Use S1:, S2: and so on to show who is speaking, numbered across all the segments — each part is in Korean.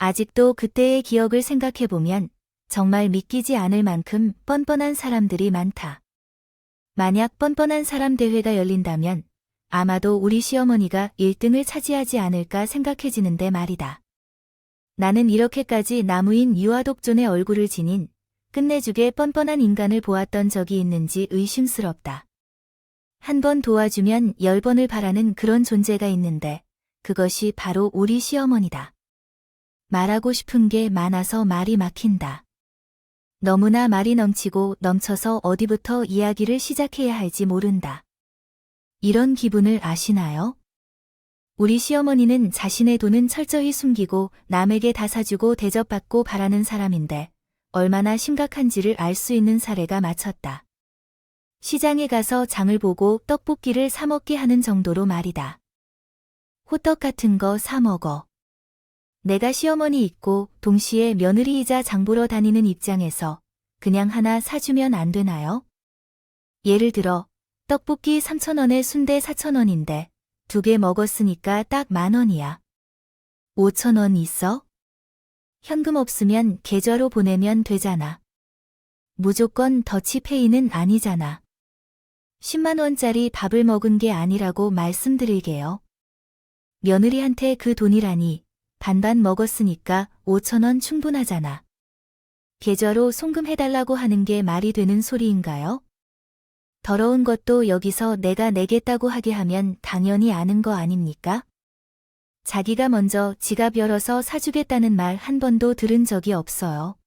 S1: 아직도 그때의 기억을 생각해보면 정말 믿기지 않을 만큼 뻔뻔한 사람들이 많다. 만약 뻔뻔한 사람 대회가 열린다면 아마도 우리 시어머니가 1등을 차지하지 않을까 생각해지는데 말이다. 나는 이렇게까지 나무인 유아독존의 얼굴을 지닌 끝내주게 뻔뻔한 인간을 보았던 적이 있는지 의심스럽다. 한 번 도와주면 10번을 바라는 그런 존재가 있는데 그것이 바로 우리 시어머니다. 말하고 싶은 게 많아서 말이 막힌다. 너무나 말이 넘치고 넘쳐서 어디부터 이야기를 시작해야 할지 모른다. 이런 기분을 아시나요? 우리 시어머니는 자신의 돈은 철저히 숨기고 남에게 다 사주고 대접받고 바라는 사람인데 얼마나 심각한지를 알 수 있는 사례가 마쳤다. 시장에 가서 장을 보고 떡볶이를 사 먹게 하는 정도로 말이다. 호떡 같은 거 사 먹어. 내가 시어머니 있고 동시에 며느리이자 장 보러 다니는 입장에서 그냥 하나 사주면 안 되나요? 예를 들어 떡볶이 3,000원에 순대 4,000원인데 2개 먹었으니까 딱 10,000원이야. 5,000원 있어? 현금 없으면 계좌로 보내면 되잖아. 무조건 더치페이는 아니잖아. 10만 원짜리 밥을 먹은 게 아니라고 말씀드릴게요. 며느리한테 그 돈이라니 반반 먹었으니까 5,000원 충분하잖아. 계좌로 송금해달라고 하는 게 말이 되는 소리인가요? 더러운 것도 여기서 내가 내겠다고 하게 하면 당연히 아는 거 아닙니까? 자기가 먼저 지갑 열어서 사주겠다는 말 한 번도 들은 적이 없어요.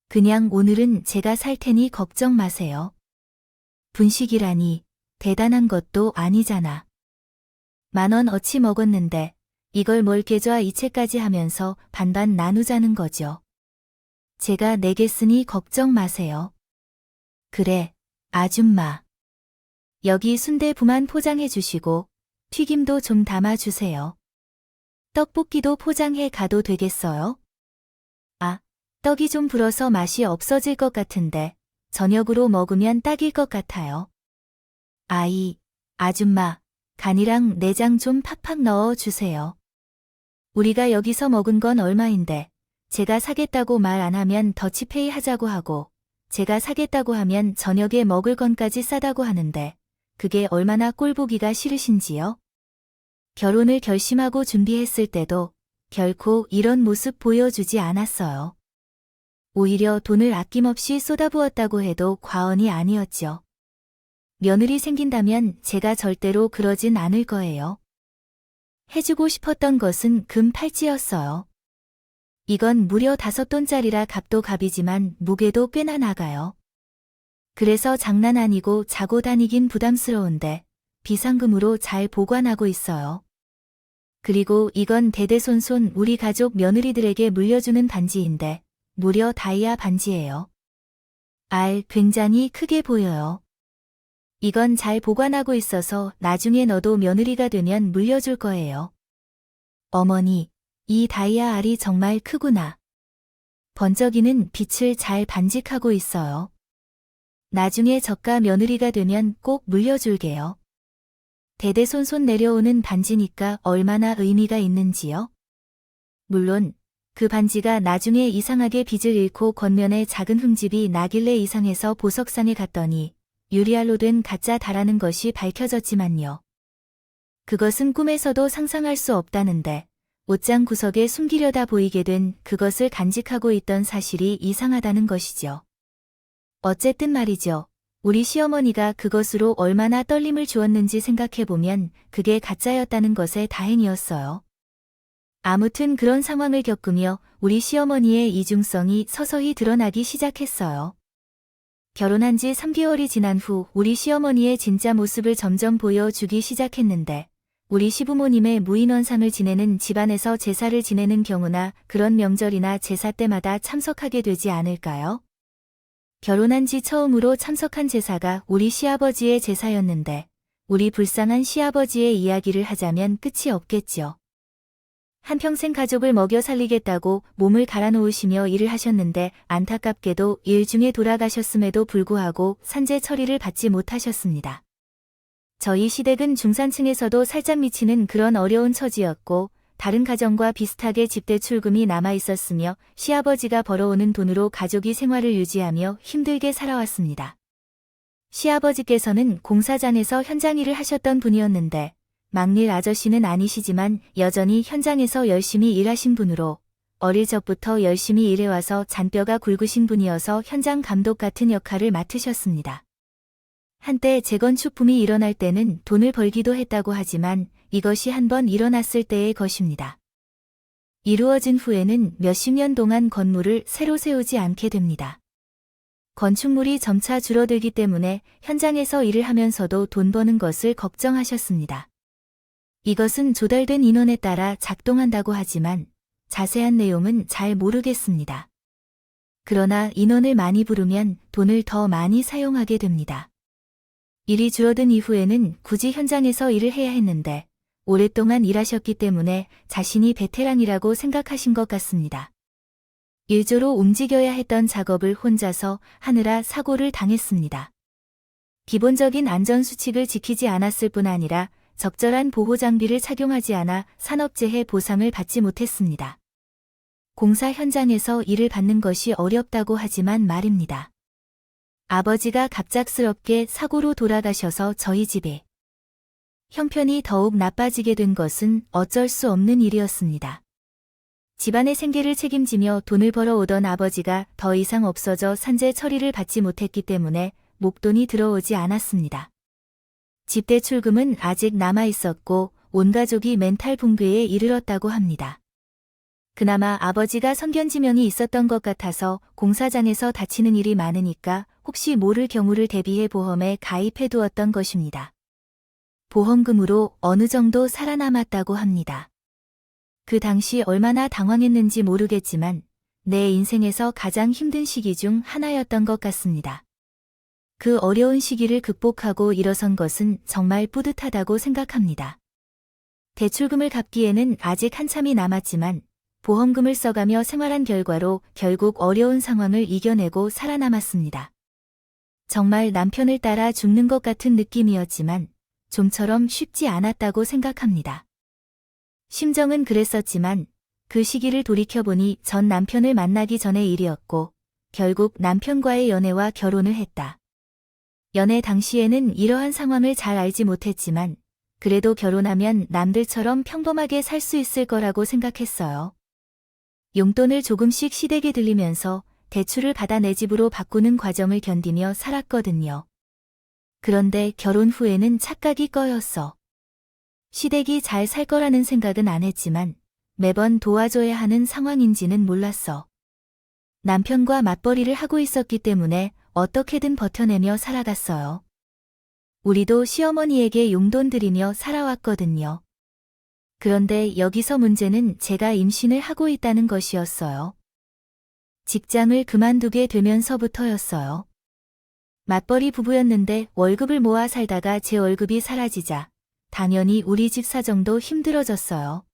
S1: 그냥 오늘은 제가 살 테니 걱정 마세요. 분식이라니 대단한 것도 아니잖아. 10,000원 어치 먹었는데 이걸 뭘 계좌 이체까지 하면서 반반 나누자는 거죠. 제가 내겠으니 걱정 마세요. 그래, 아줌마. 여기 순대 부만 포장해 주시고 튀김도 좀 담아주세요. 떡볶이도 포장해 가도 되겠어요? 아, 떡이 좀 불어서 맛이 없어질 것 같은데 저녁으로 먹으면 딱일 것 같아요. 아이, 아줌마, 간이랑 내장 좀 팍팍 넣어 주세요. 우리가 여기서 먹은 건 얼마인데 제가 사겠다고 말 안 하면 더치페이 하자고 하고 제가 사겠다고 하면 저녁에 먹을 건까지 싸다고 하는데 그게 얼마나 꼴보기가 싫으신지요? 결혼을 결심하고 준비했을 때도 결코 이런 모습 보여주지 않았어요. 오히려 돈을 아낌없이 쏟아부었다고 해도 과언이 아니었죠. 며느리 생긴다면 제가 절대로 그러진 않을 거예요. 해주고 싶었던 것은 금 팔찌였어요. 이건 무려 5돈짜리라 값도 값이지만 무게도 꽤나 나가요. 그래서 장난 아니고 자고 다니긴 부담스러운데 비상금으로 잘 보관하고 있어요. 그리고 이건 대대손손 우리 가족 며느리들에게 물려주는 반지인데 무려 다이아 반지예요. 굉장히 크게 보여요. 이건 잘 보관하고 있어서 나중에 너도 며느리가 되면 물려줄 거예요. 어머니, 이 다이아 알이 정말 크구나. 번쩍이는 빛을 잘 반직하고 있어요. 나중에 저가 며느리가 되면 꼭 물려줄게요. 대대손손 내려오는 반지니까 얼마나 의미가 있는지요? 물론 그 반지가 나중에 이상하게 빛을 잃고 겉면에 작은 흠집이 나길래 이상해서 보석상에 갔더니 유리알로 된 가짜 다라는 것이 밝혀졌지만요. 그것은 꿈에서도 상상할 수 없다는데 옷장 구석에 숨기려다 보이게 된 그것을 간직하고 있던 사실이 이상하다는 것이죠. 어쨌든 말이죠. 우리 시어머니가 그것으로 얼마나 떨림을 주었는지 생각해보면 그게 가짜였다는 것에 다행이었어요. 아무튼 그런 상황을 겪으며 우리 시어머니의 이중성이 서서히 드러나기 시작했어요. 결혼한 지 3개월이 지난 후 우리 시어머니의 진짜 모습을 점점 보여주기 시작했는데 우리 시부모님의 무인원상을 지내는 집안에서 제사를 지내는 경우나 그런 명절이나 제사 때마다 참석하게 되지 않을까요? 결혼한 지 처음으로 참석한 제사가 우리 시아버지의 제사였는데 우리 불쌍한 시아버지의 이야기를 하자면 끝이 없겠죠. 한평생 가족을 먹여 살리겠다고 몸을 갈아놓으시며 일을 하셨는데 안타깝게도 일 중에 돌아가셨음에도 불구하고 산재 처리를 받지 못하셨습니다. 저희 시댁은 중산층에서도 살짝 미치는 그런 어려운 처지였고 다른 가정과 비슷하게 집대출금이 남아 있었으며 시아버지가 벌어오는 돈으로 가족이 생활을 유지하며 힘들게 살아왔습니다. 시아버지께서는 공사장에서 현장 일을 하셨던 분이었는데 막일 아저씨는 아니시지만 여전히 현장에서 열심히 일하신 분으로 어릴 적부터 열심히 일해와서 잔뼈가 굵으신 분이어서 현장 감독 같은 역할을 맡으셨습니다. 한때 재건축 붐이 일어날 때는 돈을 벌기도 했다고 하지만 이것이 한번 일어났을 때의 것입니다. 이루어진 후에는 몇십 년 동안 건물을 새로 세우지 않게 됩니다. 건축물이 점차 줄어들기 때문에 현장에서 일을 하면서도 돈 버는 것을 걱정하셨습니다. 이것은 조달된 인원에 따라 작동한다고 하지만 자세한 내용은 잘 모르겠습니다. 그러나 인원을 많이 부르면 돈을 더 많이 사용하게 됩니다. 일이 줄어든 이후에는 굳이 현장에서 일을 해야 했는데 오랫동안 일하셨기 때문에 자신이 베테랑이라고 생각하신 것 같습니다. 일조로 움직여야 했던 작업을 혼자서 하느라 사고를 당했습니다. 기본적인 안전수칙을 지키지 않았을 뿐 아니라 적절한 보호장비를 착용하지 않아 산업재해 보상을 받지 못했습니다. 공사 현장에서 일을 받는 것이 어렵다고 하지만 말입니다. 아버지가 갑작스럽게 사고로 돌아가셔서 저희 집에 형편이 더욱 나빠지게 된 것은 어쩔 수 없는 일이었습니다. 집안의 생계를 책임지며 돈을 벌어오던 아버지가 더 이상 없어져 산재 처리를 받지 못했기 때문에 목돈이 들어오지 않았습니다. 집대출금은 아직 남아 있었고 온 가족이 멘탈 붕괴에 이르렀다고 합니다. 그나마 아버지가 선견지명이 있었던 것 같아서 공사장에서 다치는 일이 많으니까 혹시 모를 경우를 대비해 보험에 가입해 두었던 것입니다. 보험금으로 어느 정도 살아남았다고 합니다. 그 당시 얼마나 당황했는지 모르겠지만 내 인생에서 가장 힘든 시기 중 하나였던 것 같습니다. 그 어려운 시기를 극복하고 일어선 것은 정말 뿌듯하다고 생각합니다. 대출금을 갚기에는 아직 한참이 남았지만 보험금을 써가며 생활한 결과로 결국 어려운 상황을 이겨내고 살아남았습니다. 정말 남편을 따라 죽는 것 같은 느낌이었지만 좀처럼 쉽지 않았다고 생각합니다. 심정은 그랬었지만 그 시기를 돌이켜보니 전 남편을 만나기 전의 일이었고 결국 남편과의 연애와 결혼을 했다. 연애 당시에는 이러한 상황을 잘 알지 못했지만 그래도 결혼하면 남들처럼 평범하게 살 수 있을 거라고 생각했어요. 용돈을 조금씩 시댁에 들리면서 대출을 받아 내 집으로 바꾸는 과정을 견디며 살았거든요. 그런데 결혼 후에는 착각이 꺼였어. 시댁이 잘 살 거라는 생각은 안 했지만 매번 도와줘야 하는 상황인지는 몰랐어. 남편과 맞벌이를 하고 있었기 때문에 어떻게든 버텨내며 살아갔어요. 우리도 시어머니에게 용돈 드리며 살아왔거든요. 그런데 여기서 문제는 제가 임신을 하고 있다는 것이었어요. 직장을 그만두게 되면서부터였어요. 맞벌이 부부였는데 월급을 모아 살다가 제 월급이 사라지자 당연히 우리 집 사정도 힘들어졌어요.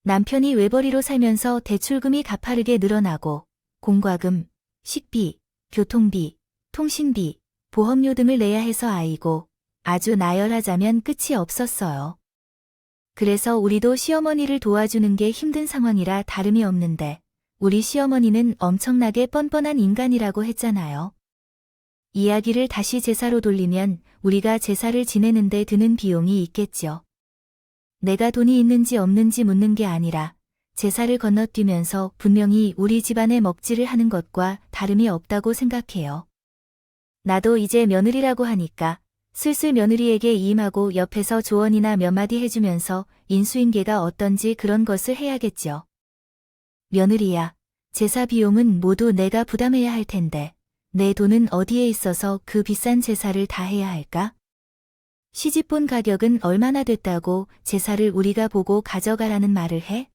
S1: 남편이 외벌이로 살면서 대출금이 가파르게 늘어나고 공과금, 식비, 교통비, 통신비, 보험료 등을 내야 해서 아이고 아주 나열하자면 끝이 없었어요. 그래서 우리도 시어머니를 도와주는 게 힘든 상황이라 다름이 없는데 우리 시어머니는 엄청나게 뻔뻔한 인간이라고 했잖아요. 이야기를 다시 제사로 돌리면 우리가 제사를 지내는데 드는 비용이 있겠죠. 내가 돈이 있는지 없는지 묻는 게 아니라 제사를 건너뛰면서 분명히 우리 집안의 먹칠을 하는 것과 다름이 없다고 생각해요. 나도 이제 며느리라고 하니까 슬슬 며느리에게 임하고 옆에서 조언이나 몇 마디 해주면서 인수인계가 어떤지 그런 것을 해야겠죠. 며느리야, 제사 비용은 모두 내가 부담해야 할 텐데 내 돈은 어디에 있어서 그 비싼 제사를 다 해야 할까? 시집본 가격은 얼마나 됐다고 제사를 우리가 보고 가져가라는 말을 해?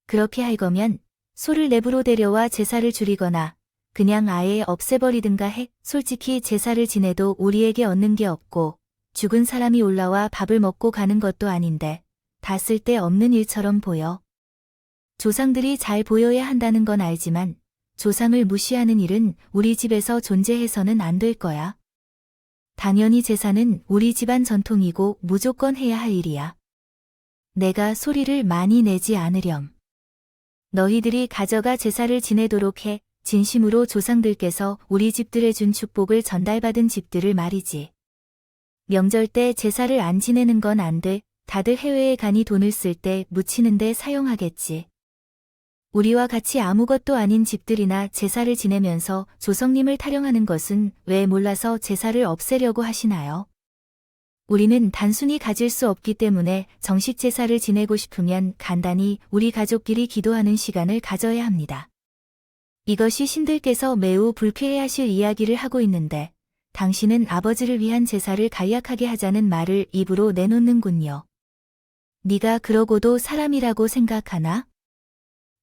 S1: 그렇게 할 거면 소를 내부로 데려와 제사를 줄이거나 그냥 아예 없애버리든가 해. 솔직히 제사를 지내도 우리에게 얻는 게 없고 죽은 사람이 올라와 밥을 먹고 가는 것도 아닌데 다 쓸데없는 일처럼 보여. 조상들이 잘 보여야 한다는 건 알지만 조상을 무시하는 일은 우리 집에서 존재해서는 안 될 거야. 당연히 제사는 우리 집안 전통이고 무조건 해야 할 일이야. 내가 소리를 많이 내지 않으렴. 너희들이 가져가 제사를 지내도록 해. 진심으로 조상들께서 우리 집들에 준 축복을 전달받은 집들을 말이지. 명절 때 제사를 안 지내는 건 안 돼. 다들 해외에 가니 돈을 쓸 때 묻히는데 사용하겠지. 우리와 같이 아무것도 아닌 집들이나 제사를 지내면서 조상님을 타령하는 것은 왜 몰라서 제사를 없애려고 하시나요? 우리는 단순히 가질 수 없기 때문에 정식 제사를 지내고 싶으면 간단히 우리 가족끼리 기도하는 시간을 가져야 합니다. 이것이 신들께서 매우 불쾌해하실 이야기를 하고 있는데 당신은 아버지를 위한 제사를 간략하게 하자는 말을 입으로 내놓는군요. 네가 그러고도 사람이라고 생각하나?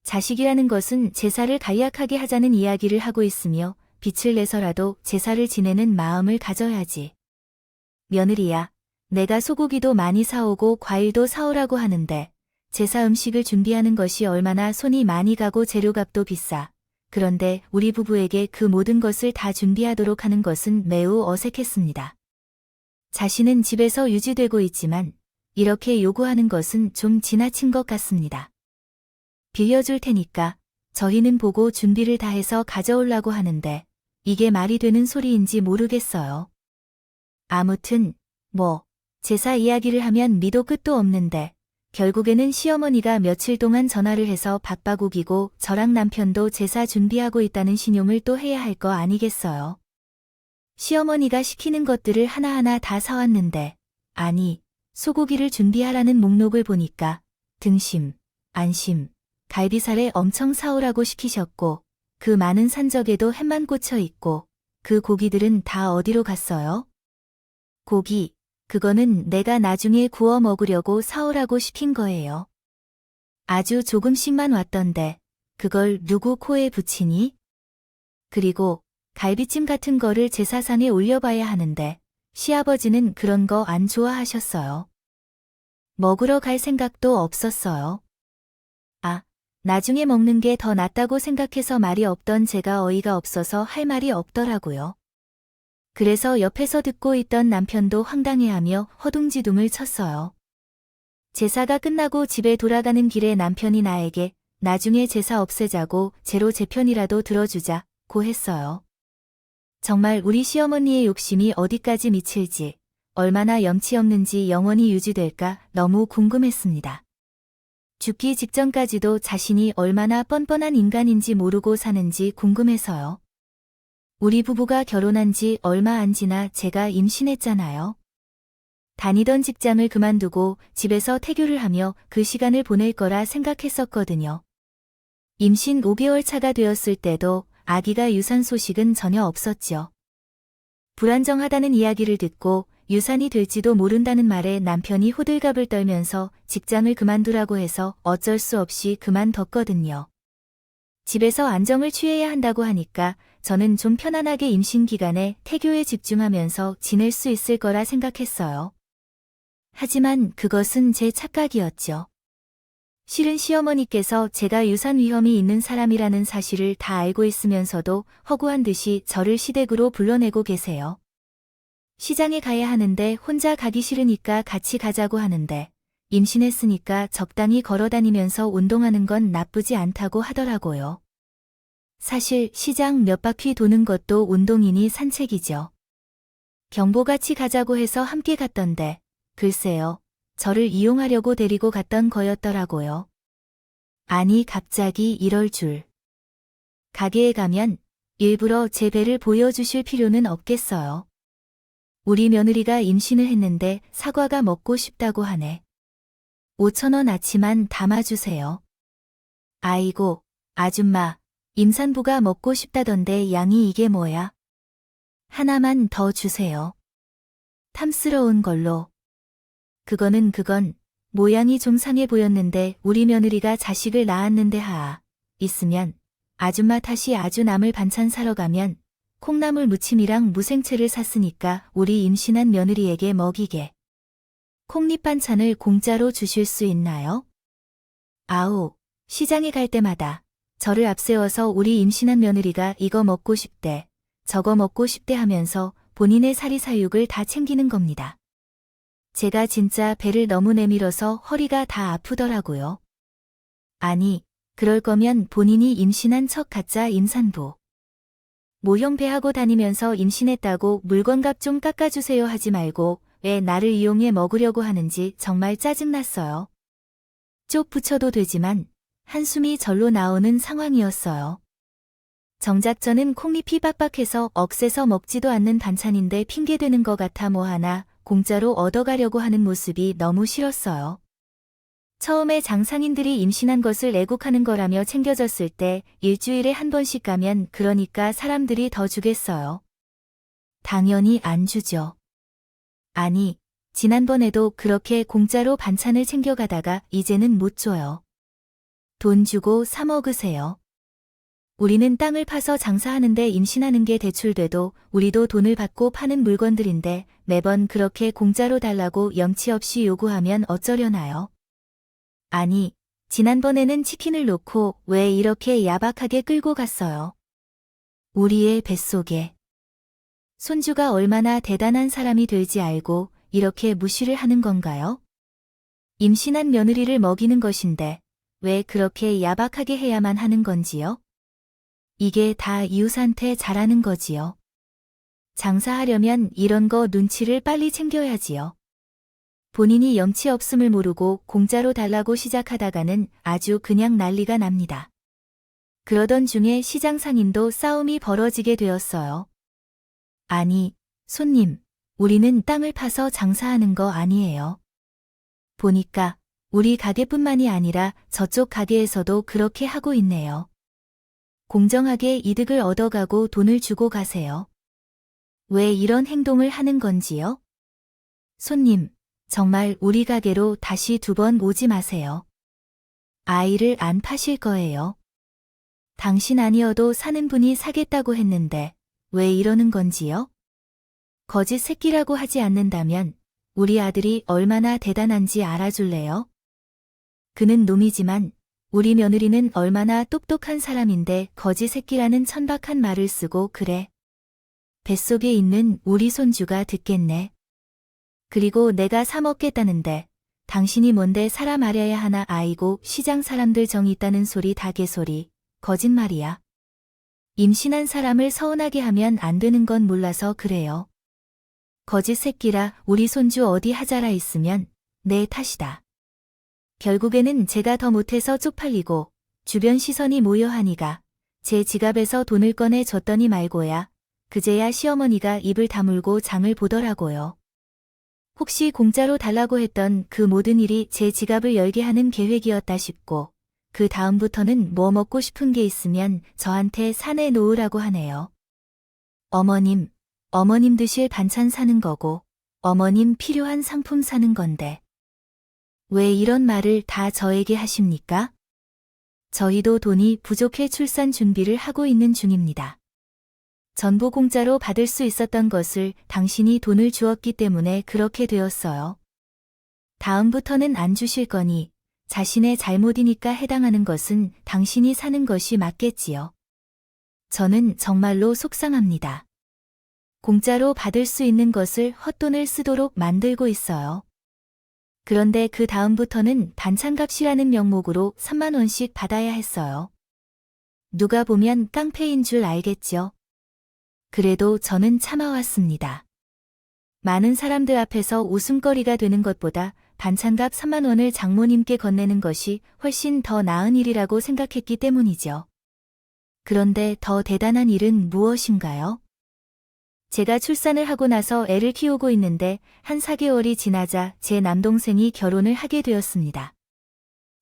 S1: 자식이라는 것은 제사를 간략하게 하자는 이야기를 하고 있으며 빛을 내서라도 제사를 지내는 마음을 가져야지. 며느리야, 내가 소고기도 많이 사오고 과일도 사오라고 하는데 제사 음식을 준비하는 것이 얼마나 손이 많이 가고 재료값도 비싸. 그런데 우리 부부에게 그 모든 것을 다 준비하도록 하는 것은 매우 어색했습니다. 자신은 집에서 유지되고 있지만 이렇게 요구하는 것은 좀 지나친 것 같습니다. 빌려줄 테니까 저희는 보고 준비를 다 해서 가져오려고 하는데 이게 말이 되는 소리인지 모르겠어요. 아무튼 제사 이야기를 하면 미도 끝도 없는데 결국에는 시어머니가 며칠 동안 전화를 해서 바빠고기고 저랑 남편도 제사 준비하고 있다는 신용을 또 해야 할 거 아니겠어요. 시어머니가 시키는 것들을 하나하나 다 사왔는데 아니 소고기를 준비하라는 목록을 보니까 등심, 안심, 갈비살에 엄청 사오라고 시키셨고 그 많은 산적에도 햄만 꽂혀 있고 그 고기들은 다 어디로 갔어요? 고기, 그거는 내가 나중에 구워 먹으려고 사오라고 시킨 거예요. 아주 조금씩만 왔던데 그걸 누구 코에 붙이니? 그리고 갈비찜 같은 거를 제사상에 올려봐야 하는데 시아버지는 그런 거 안 좋아하셨어요. 먹으러 갈 생각도 없었어요. 나중에 먹는 게 더 낫다고 생각해서 말이 없던 제가 어이가 없어서 할 말이 없더라고요. 그래서 옆에서 듣고 있던 남편도 황당해하며 허둥지둥을 쳤어요. 제사가 끝나고 집에 돌아가는 길에 남편이 나에게 나중에 제사 없애자고 제로 제 편이라도 들어주자고 했어요. 정말 우리 시어머니의 욕심이 어디까지 미칠지, 얼마나 염치 없는지 영원히 유지될까 너무 궁금했습니다. 죽기 직전까지도 자신이 얼마나 뻔뻔한 인간인지 모르고 사는지 궁금해서요. 우리 부부가 결혼한 지 얼마 안 지나 제가 임신했잖아요. 다니던 직장을 그만두고 집에서 태교를 하며 그 시간을 보낼 거라 생각했었거든요. 임신 5개월 차가 되었을 때도 아기가 유산 소식은 전혀 없었죠. 불안정하다는 이야기를 듣고 유산이 될지도 모른다는 말에 남편이 호들갑을 떨면서 직장을 그만두라고 해서 어쩔 수 없이 그만뒀거든요. 집에서 안정을 취해야 한다고 하니까 저는 좀 편안하게 임신 기간에 태교에 집중하면서 지낼 수 있을 거라 생각했어요. 하지만 그것은 제 착각이었죠. 실은 시어머니께서 제가 유산 위험이 있는 사람이라는 사실을 다 알고 있으면서도 허구한 듯이 저를 시댁으로 불러내고 계세요. 시장에 가야 하는데 혼자 가기 싫으니까 같이 가자고 하는데 임신했으니까 적당히 걸어다니면서 운동하는 건 나쁘지 않다고 하더라고요. 사실 시장 몇 바퀴 도는 것도 운동이니 산책이죠. 경보같이 가자고 해서 함께 갔던데 글쎄요, 저를 이용하려고 데리고 갔던 거였더라고요. 아니 갑자기 이럴 줄. 가게에 가면 일부러 제 배를 보여주실 필요는 없겠어요. 우리 며느리가 임신을 했는데 사과가 먹고 싶다고 하네. 5,000원 아치만 담아주세요. 아이고, 아줌마, 임산부가 먹고 싶다던데 양이 이게 뭐야? 하나만 더 주세요. 탐스러운 걸로. 그건 모양이 좀 상해 보였는데 우리 며느리가 자식을 낳았는데 있으면 아줌마 탓이 아주 남을 반찬 사러 가면 콩나물 무침이랑 무생채를 샀으니까 우리 임신한 며느리에게 먹이게. 콩잎 반찬을 공짜로 주실 수 있나요? 아우, 시장에 갈 때마다 저를 앞세워서 우리 임신한 며느리가 이거 먹고 싶대, 저거 먹고 싶대 하면서 본인의 사리사욕을 다 챙기는 겁니다. 제가 진짜 배를 너무 내밀어서 허리가 다 아프더라고요. 아니, 그럴 거면 본인이 임신한 척 가짜 임산부. 모형 배하고 다니면서 임신했다고 물건값 좀 깎아주세요 하지 말고 왜 나를 이용해 먹으려고 하는지 정말 짜증났어요. 쪽 붙여도 되지만 한숨이 절로 나오는 상황이었어요. 정작 저는 콩잎이 빡빡해서 억세서 먹지도 않는 반찬인데 핑계대는 것 같아 뭐 하나 공짜로 얻어가려고 하는 모습이 너무 싫었어요. 처음에 장상인들이 임신한 것을 애국하는 거라며 챙겨줬을 때 일주일에 한 번씩 가면 그러니까 사람들이 더 주겠어요. 당연히 안 주죠. 아니, 지난번에도 그렇게 공짜로 반찬을 챙겨가다가 이제는 못 줘요. 돈 주고 사 먹으세요. 우리는 땅을 파서 장사하는데 임신하는 게 대출돼도 우리도 돈을 받고 파는 물건들인데 매번 그렇게 공짜로 달라고 염치 없이 요구하면 어쩌려나요? 아니, 지난번에는 치킨을 놓고 왜 이렇게 야박하게 끌고 갔어요? 우리의 뱃속에. 손주가 얼마나 대단한 사람이 될지 알고 이렇게 무시를 하는 건가요? 임신한 며느리를 먹이는 것인데 왜 그렇게 야박하게 해야만 하는 건지요? 이게 다 이웃한테 잘하는 거지요. 장사하려면 이런 거 눈치를 빨리 챙겨야지요. 본인이 염치 없음을 모르고 공짜로 달라고 시작하다가는 아주 그냥 난리가 납니다. 그러던 중에 시장 상인도 싸움이 벌어지게 되었어요. 아니, 손님, 우리는 땅을 파서 장사하는 거 아니에요. 보니까 우리 가게뿐만이 아니라 저쪽 가게에서도 그렇게 하고 있네요. 공정하게 이득을 얻어가고 돈을 주고 가세요. 왜 이런 행동을 하는 건지요? 손님, 정말 우리 가게로 다시 2번 오지 마세요. 아이를 안 파실 거예요. 당신 아니어도 사는 분이 사겠다고 했는데 왜 이러는 건지요? 거짓 새끼라고 하지 않는다면 우리 아들이 얼마나 대단한지 알아줄래요? 그는 놈이지만 우리 며느리는 얼마나 똑똑한 사람인데 거짓 새끼라는 천박한 말을 쓰고 그래. 뱃속에 있는 우리 손주가 듣겠네. 그리고 내가 사 먹겠다는데 당신이 뭔데 사람 알아야 하나. 아이고, 시장 사람들 정이 있다는 소리 다 개소리. 거짓말이야. 임신한 사람을 서운하게 하면 안 되는 건 몰라서 그래요. 거짓 새끼라 우리 손주 어디 하자라 있으면 내 탓이다. 결국에는 제가 더 못해서 쪽팔리고 주변 시선이 모여 하니가 제 지갑에서 돈을 꺼내 줬더니 말고야 그제야 시어머니가 입을 다물고 장을 보더라고요. 혹시 공짜로 달라고 했던 그 모든 일이 제 지갑을 열게 하는 계획이었다 싶고 그 다음부터는 뭐 먹고 싶은 게 있으면 저한테 사내 놓으라고 하네요. 어머님 드실 반찬 사는 거고 어머님 필요한 상품 사는 건데 왜 이런 말을 다 저에게 하십니까? 저희도 돈이 부족해 출산 준비를 하고 있는 중입니다. 전부 공짜로 받을 수 있었던 것을 당신이 돈을 주었기 때문에 그렇게 되었어요. 다음부터는 안 주실 거니 자신의 잘못이니까 해당하는 것은 당신이 사는 것이 맞겠지요. 저는 정말로 속상합니다. 공짜로 받을 수 있는 것을 헛돈을 쓰도록 만들고 있어요. 그런데 그 다음부터는 반찬값이라는 명목으로 3만 원씩 받아야 했어요. 누가 보면 깡패인 줄 알겠죠. 그래도 저는 참아왔습니다. 많은 사람들 앞에서 웃음거리가 되는 것보다 반찬값 3만 원을 장모님께 건네는 것이 훨씬 더 나은 일이라고 생각했기 때문이죠. 그런데 더 대단한 일은 무엇인가요? 제가 출산을 하고 나서 애를 키우고 있는데 한 4개월이 지나자 제 남동생이 결혼을 하게 되었습니다.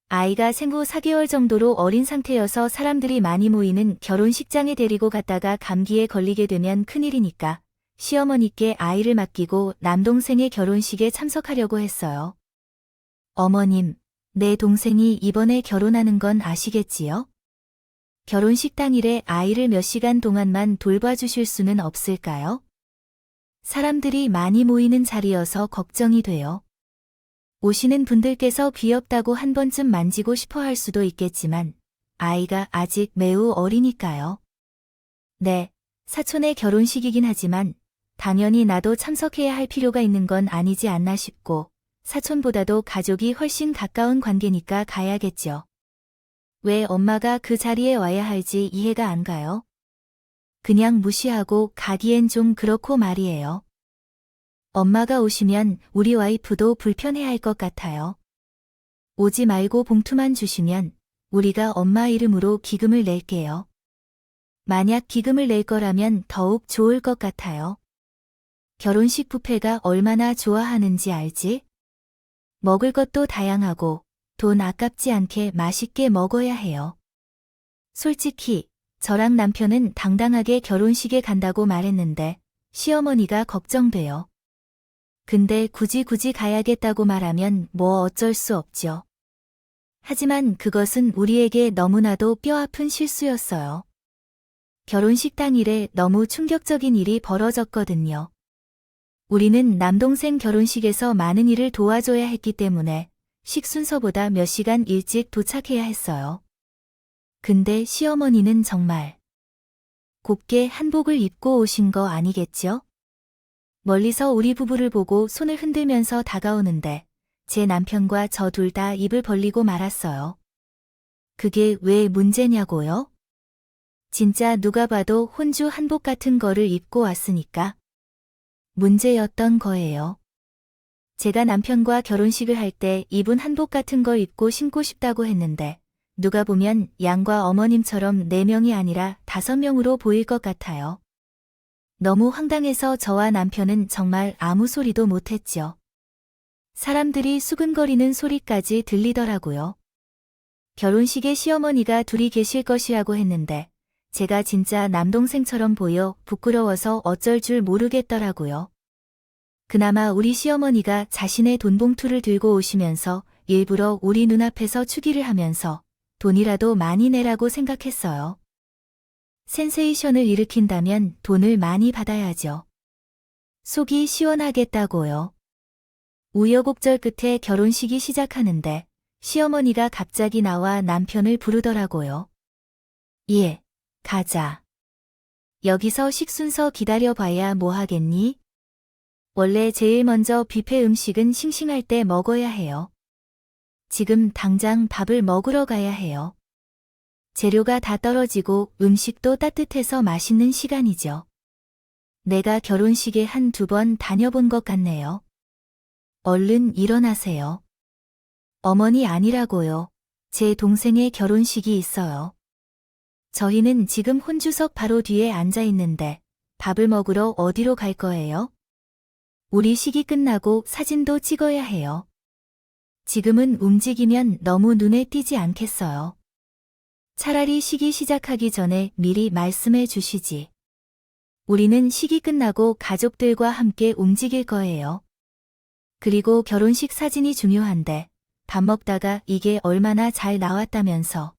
S1: 아이가 생후 4개월 정도로 어린 상태여서 사람들이 많이 모이는 결혼식장에 데리고 갔다가 감기에 걸리게 되면 큰일이니까 시어머니께 아이를 맡기고 남동생의 결혼식에 참석하려고 했어요. 어머님, 내 동생이 이번에 결혼하는 건 아시겠지요? 결혼식 당일에 아이를 몇 시간 동안만 돌봐주실 수는 없을까요? 사람들이 많이 모이는 자리여서 걱정이 돼요. 오시는 분들께서 귀엽다고 한 번쯤 만지고 싶어 할 수도 있겠지만 아이가 아직 매우 어리니까요. 네, 사촌의 결혼식이긴 하지만 당연히 나도 참석해야 할 필요가 있는 건 아니지 않나 싶고 사촌보다도 가족이 훨씬 가까운 관계니까 가야겠죠. 왜 엄마가 그 자리에 와야 할지 이해가 안 가요? 그냥 무시하고 가기엔 좀 그렇고 말이에요. 엄마가 오시면 우리 와이프도 불편해할 것 같아요. 오지 말고 봉투만 주시면 우리가 엄마 이름으로 기금을 낼게요. 만약 기금을 낼 거라면 더욱 좋을 것 같아요. 결혼식 뷔페가 얼마나 좋아하는지 알지? 먹을 것도 다양하고 돈 아깝지 않게 맛있게 먹어야 해요. 솔직히 저랑 남편은 당당하게 결혼식에 간다고 말했는데 시어머니가 걱정돼요. 근데 굳이 가야겠다고 말하면 뭐 어쩔 수 없죠. 하지만 그것은 우리에게 너무나도 뼈아픈 실수였어요. 결혼식 당일에 너무 충격적인 일이 벌어졌거든요. 우리는 남동생 결혼식에서 많은 일을 도와줘야 했기 때문에 식순서보다 몇 시간 일찍 도착해야 했어요. 근데 시어머니는 정말 곱게 한복을 입고 오신 거 아니겠죠? 멀리서 우리 부부를 보고 손을 흔들면서 다가오는데 제 남편과 저 둘 다 입을 벌리고 말았어요. 그게 왜 문제냐고요? 진짜 누가 봐도 혼주 한복 같은 거를 입고 왔으니까 문제였던 거예요. 제가 남편과 결혼식을 할 때 입은 한복 같은 거 입고 신고 싶다고 했는데 누가 보면 양과 어머님처럼 4명이 아니라 5명으로 보일 것 같아요. 너무 황당해서 저와 남편은 정말 아무 소리도 못했죠. 사람들이 수근거리는 소리까지 들리더라고요. 결혼식에 시어머니가 둘이 계실 것이라고 했는데 제가 진짜 남동생처럼 보여 부끄러워서 어쩔 줄 모르겠더라고요. 그나마 우리 시어머니가 자신의 돈봉투를 들고 오시면서 일부러 우리 눈앞에서 추기를 하면서 돈이라도 많이 내라고 생각했어요. 센세이션을 일으킨다면 돈을 많이 받아야죠. 속이 시원하겠다고요. 우여곡절 끝에 결혼식이 시작하는데 시어머니가 갑자기 나와 남편을 부르더라고요. 예, 가자. 여기서 식순서 기다려봐야 뭐 하겠니? 원래 제일 먼저 뷔페 음식은 싱싱할 때 먹어야 해요. 지금 당장 밥을 먹으러 가야 해요. 재료가 다 떨어지고 음식도 따뜻해서 맛있는 시간이죠. 내가 결혼식에 1-2번 다녀본 것 같네요. 얼른 일어나세요. 어머니 아니라고요. 제 동생의 결혼식이 있어요. 저희는 지금 혼주석 바로 뒤에 앉아 있는데 밥을 먹으러 어디로 갈 거예요? 우리 식이 끝나고 사진도 찍어야 해요. 지금은 움직이면 너무 눈에 띄지 않겠어요. 차라리 식이 시작하기 전에 미리 말씀해 주시지. 우리는 식이 끝나고 가족들과 함께 움직일 거예요. 그리고 결혼식 사진이 중요한데 밥 먹다가 이게 얼마나 잘 나왔다면서.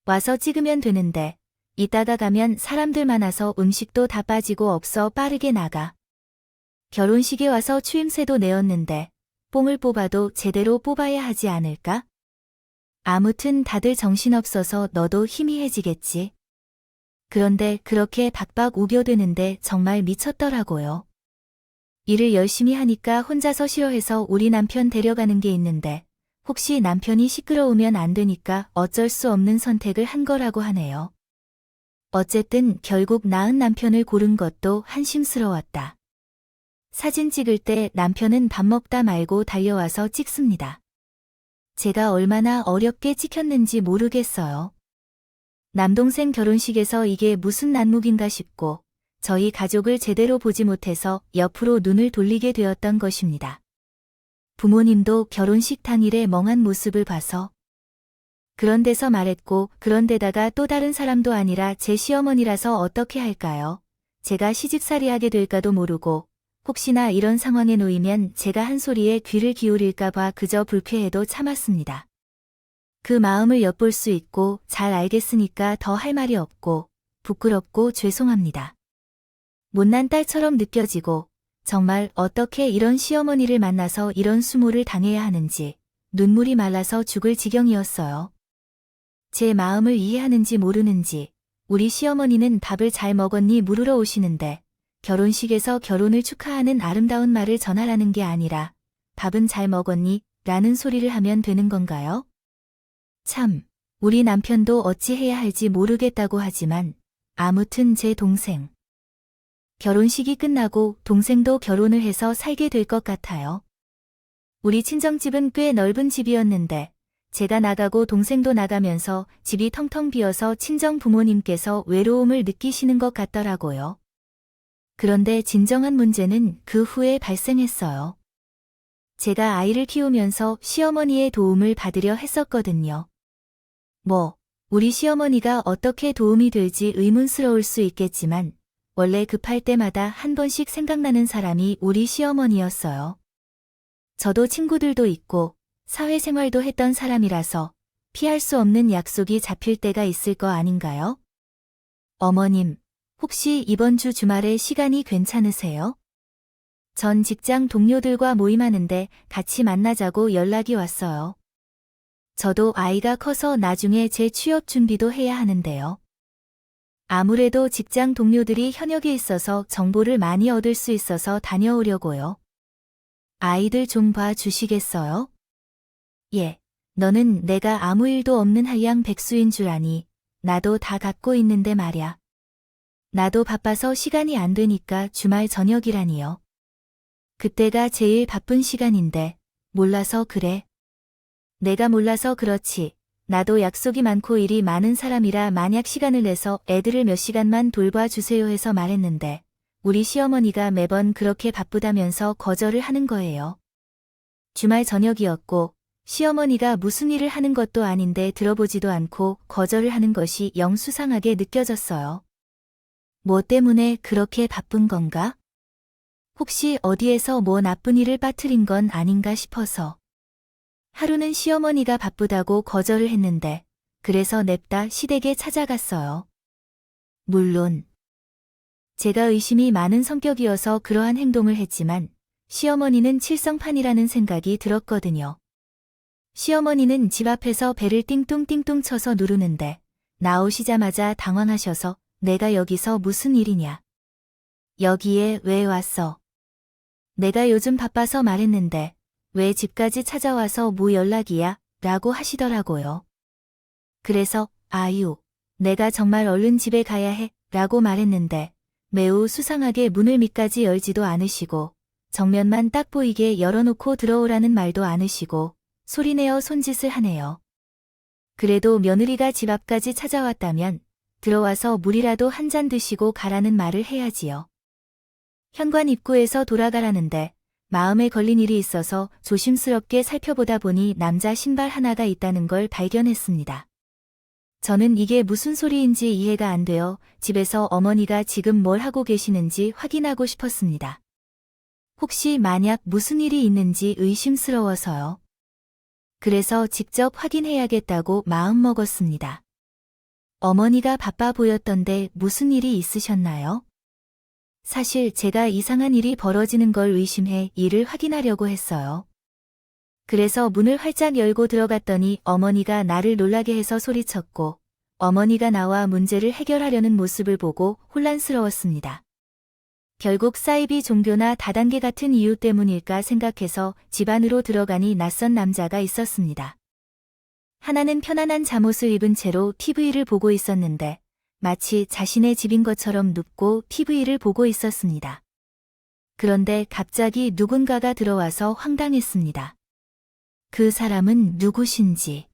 S1: 와서 찍으면 되는데 이따가 가면 사람들 많아서 음식도 다 빠지고 없어 빠르게 나가. 결혼식에 와서 추임새도 내었는데 뽕을 뽑아도 제대로 뽑아야 하지 않을까? 아무튼 다들 정신없어서 너도 희미해지겠지. 그런데 그렇게 박박 우겨대는데 정말 미쳤더라고요. 일을 열심히 하니까 혼자서 싫어해서 우리 남편 데려가는 게 있는데 혹시 남편이 시끄러우면 안 되니까 어쩔 수 없는 선택을 한 거라고 하네요. 어쨌든 결국 낳은 남편을 고른 것도 한심스러웠다. 사진 찍을 때 남편은 밥 먹다 말고 달려와서 찍습니다. 제가 얼마나 어렵게 찍혔는지 모르겠어요. 남동생 결혼식에서 이게 무슨 난묵인가 싶고 저희 가족을 제대로 보지 못해서 옆으로 눈을 돌리게 되었던 것입니다. 부모님도 결혼식 당일의 멍한 모습을 봐서 그런 데서 말했고 그런 데다가 또 다른 사람도 아니라 제 시어머니라서 어떻게 할까요? 제가 시집살이하게 될까도 모르고 혹시나 이런 상황에 놓이면 제가 한 소리에 귀를 기울일까봐 그저 불쾌해도 참았습니다. 그 마음을 엿볼 수 있고 잘 알겠으니까 더 할 말이 없고 부끄럽고 죄송합니다. 못난 딸처럼 느껴지고 정말 어떻게 이런 시어머니를 만나서 이런 수모를 당해야 하는지 눈물이 말라서 죽을 지경이었어요. 제 마음을 이해하는지 모르는지 우리 시어머니는 밥을 잘 먹었니 물으러 오시는데 결혼식에서 결혼을 축하하는 아름다운 말을 전하라는 게 아니라 밥은 잘 먹었니? 라는 소리를 하면 되는 건가요? 참, 우리 남편도 어찌해야 할지 모르겠다고 하지만 아무튼 제 동생. 결혼식이 끝나고 동생도 결혼을 해서 살게 될 것 같아요. 우리 친정집은 꽤 넓은 집이었는데 제가 나가고 동생도 나가면서 집이 텅텅 비어서 친정 부모님께서 외로움을 느끼시는 것 같더라고요. 그런데 진정한 문제는 그 후에 발생했어요. 제가 아이를 키우면서 시어머니의 도움을 받으려 했었거든요. 우리 시어머니가 어떻게 도움이 될지 의문스러울 수 있겠지만 원래 급할 때마다 한 번씩 생각나는 사람이 우리 시어머니였어요. 저도 친구들도 있고 사회생활도 했던 사람이라서 피할 수 없는 약속이 잡힐 때가 있을 거 아닌가요? 어머님, 혹시 이번 주 주말에 시간이 괜찮으세요? 전 직장 동료들과 모임하는데 같이 만나자고 연락이 왔어요. 저도 아이가 커서 나중에 제 취업 준비도 해야 하는데요. 아무래도 직장 동료들이 현역에 있어서 정보를 많이 얻을 수 있어서 다녀오려고요. 아이들 좀 봐주시겠어요? 예, 너는 내가 아무 일도 없는 한량 백수인 줄 아니. 나도 다 갖고 있는데 말야. 나도 바빠서 시간이 안 되니까 주말 저녁이라니요. 그때가 제일 바쁜 시간인데 몰라서 그래. 내가 몰라서 그렇지. 나도 약속이 많고 일이 많은 사람이라 만약 시간을 내서 애들을 몇 시간만 돌봐주세요 해서 말했는데 우리 시어머니가 매번 그렇게 바쁘다면서 거절을 하는 거예요. 주말 저녁이었고 시어머니가 무슨 일을 하는 것도 아닌데 들어보지도 않고 거절을 하는 것이 영 수상하게 느껴졌어요. 뭐 때문에 그렇게 바쁜 건가? 혹시 어디에서 뭐 나쁜 일을 빠뜨린 건 아닌가 싶어서. 하루는 시어머니가 바쁘다고 거절을 했는데 그래서 냅다 시댁에 찾아갔어요. 물론 제가 의심이 많은 성격이어서 그러한 행동을 했지만 시어머니는 칠성판이라는 생각이 들었거든요. 시어머니는 집 앞에서 배를 띵뚱띵뚱 쳐서 누르는데 나오시자마자 당황하셔서 내가 여기서 무슨 일이냐? 여기에 왜 왔어? 내가 요즘 바빠서 말했는데 왜 집까지 찾아와서 뭐 연락이야? 라고 하시더라고요. 그래서 아유, 내가 정말 얼른 집에 가야 해 라고 말했는데 매우 수상하게 문을 밑까지 열지도 않으시고 정면만 딱 보이게 열어놓고 들어오라는 말도 않으시고 소리내어 손짓을 하네요. 그래도 며느리가 집 앞까지 찾아왔다면 들어와서 물이라도 한 잔 드시고 가라는 말을 해야지요. 현관 입구에서 돌아가라는데 마음에 걸린 일이 있어서 조심스럽게 살펴보다 보니 남자 신발 하나가 있다는 걸 발견했습니다. 저는 이게 무슨 소리인지 이해가 안 되어 집에서 어머니가 지금 뭘 하고 계시는지 확인하고 싶었습니다. 혹시 만약 무슨 일이 있는지 의심스러워서요. 그래서 직접 확인해야겠다고 마음먹었습니다. 어머니가 바빠 보였던데 무슨 일이 있으셨나요? 사실 제가 이상한 일이 벌어지는 걸 의심해 일을 확인하려고 했어요. 그래서 문을 활짝 열고 들어갔더니 어머니가 나를 놀라게 해서 소리쳤고 어머니가 나와 문제를 해결하려는 모습을 보고 혼란스러웠습니다. 결국 사이비 종교나 다단계 같은 이유 때문일까 생각해서 집 안으로 들어가니 낯선 남자가 있었습니다. 하나는 편안한 잠옷을 입은 채로 TV를 보고 있었는데 마치 자신의 집인 것처럼 눕고 TV를 보고 있었습니다. 그런데 갑자기 누군가가 들어와서 황당했습니다. 그 사람은 누구신지.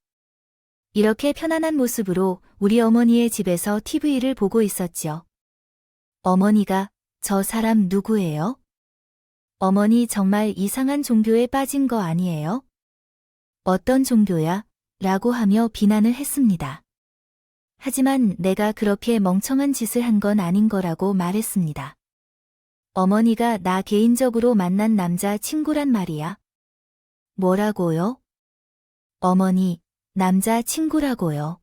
S1: 이렇게 편안한 모습으로 우리 어머니의 집에서 TV를 보고 있었죠. 어머니가 저 사람 누구예요? 어머니 정말 이상한 종교에 빠진 거 아니에요? 어떤 종교야? 라고 하며 비난을 했습니다. 하지만 내가 그렇게 멍청한 짓을 한 건 아닌 거라고 말했습니다. 어머니가 나 개인적으로 만난 남자 친구란 말이야. 뭐라고요? 어머니, 남자 친구라고요.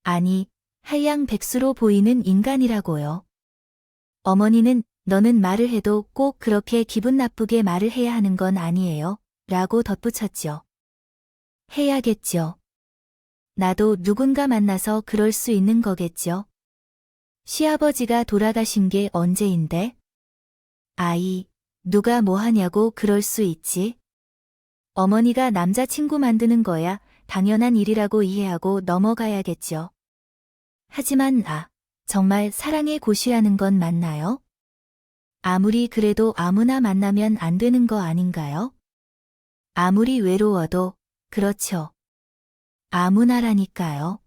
S1: 아니, 한량 백수로 보이는 인간이라고요. 어머니는 너는 말을 해도 꼭 그렇게 기분 나쁘게 말을 해야 하는 건 아니에요. 라고 덧붙였죠. 해야겠죠. 나도 누군가 만나서 그럴 수 있는 거겠죠. 시아버지가 돌아가신 게 언제인데? 아이, 누가 뭐 하냐고 그럴 수 있지? 어머니가 남자친구 만드는 거야 당연한 일이라고 이해하고 넘어가야겠죠. 하지만 정말 사랑의 곳이라는 건 맞나요? 아무리 그래도 아무나 만나면 안 되는 거 아닌가요? 아무리 외로워도, 그렇죠. 아무나라니까요.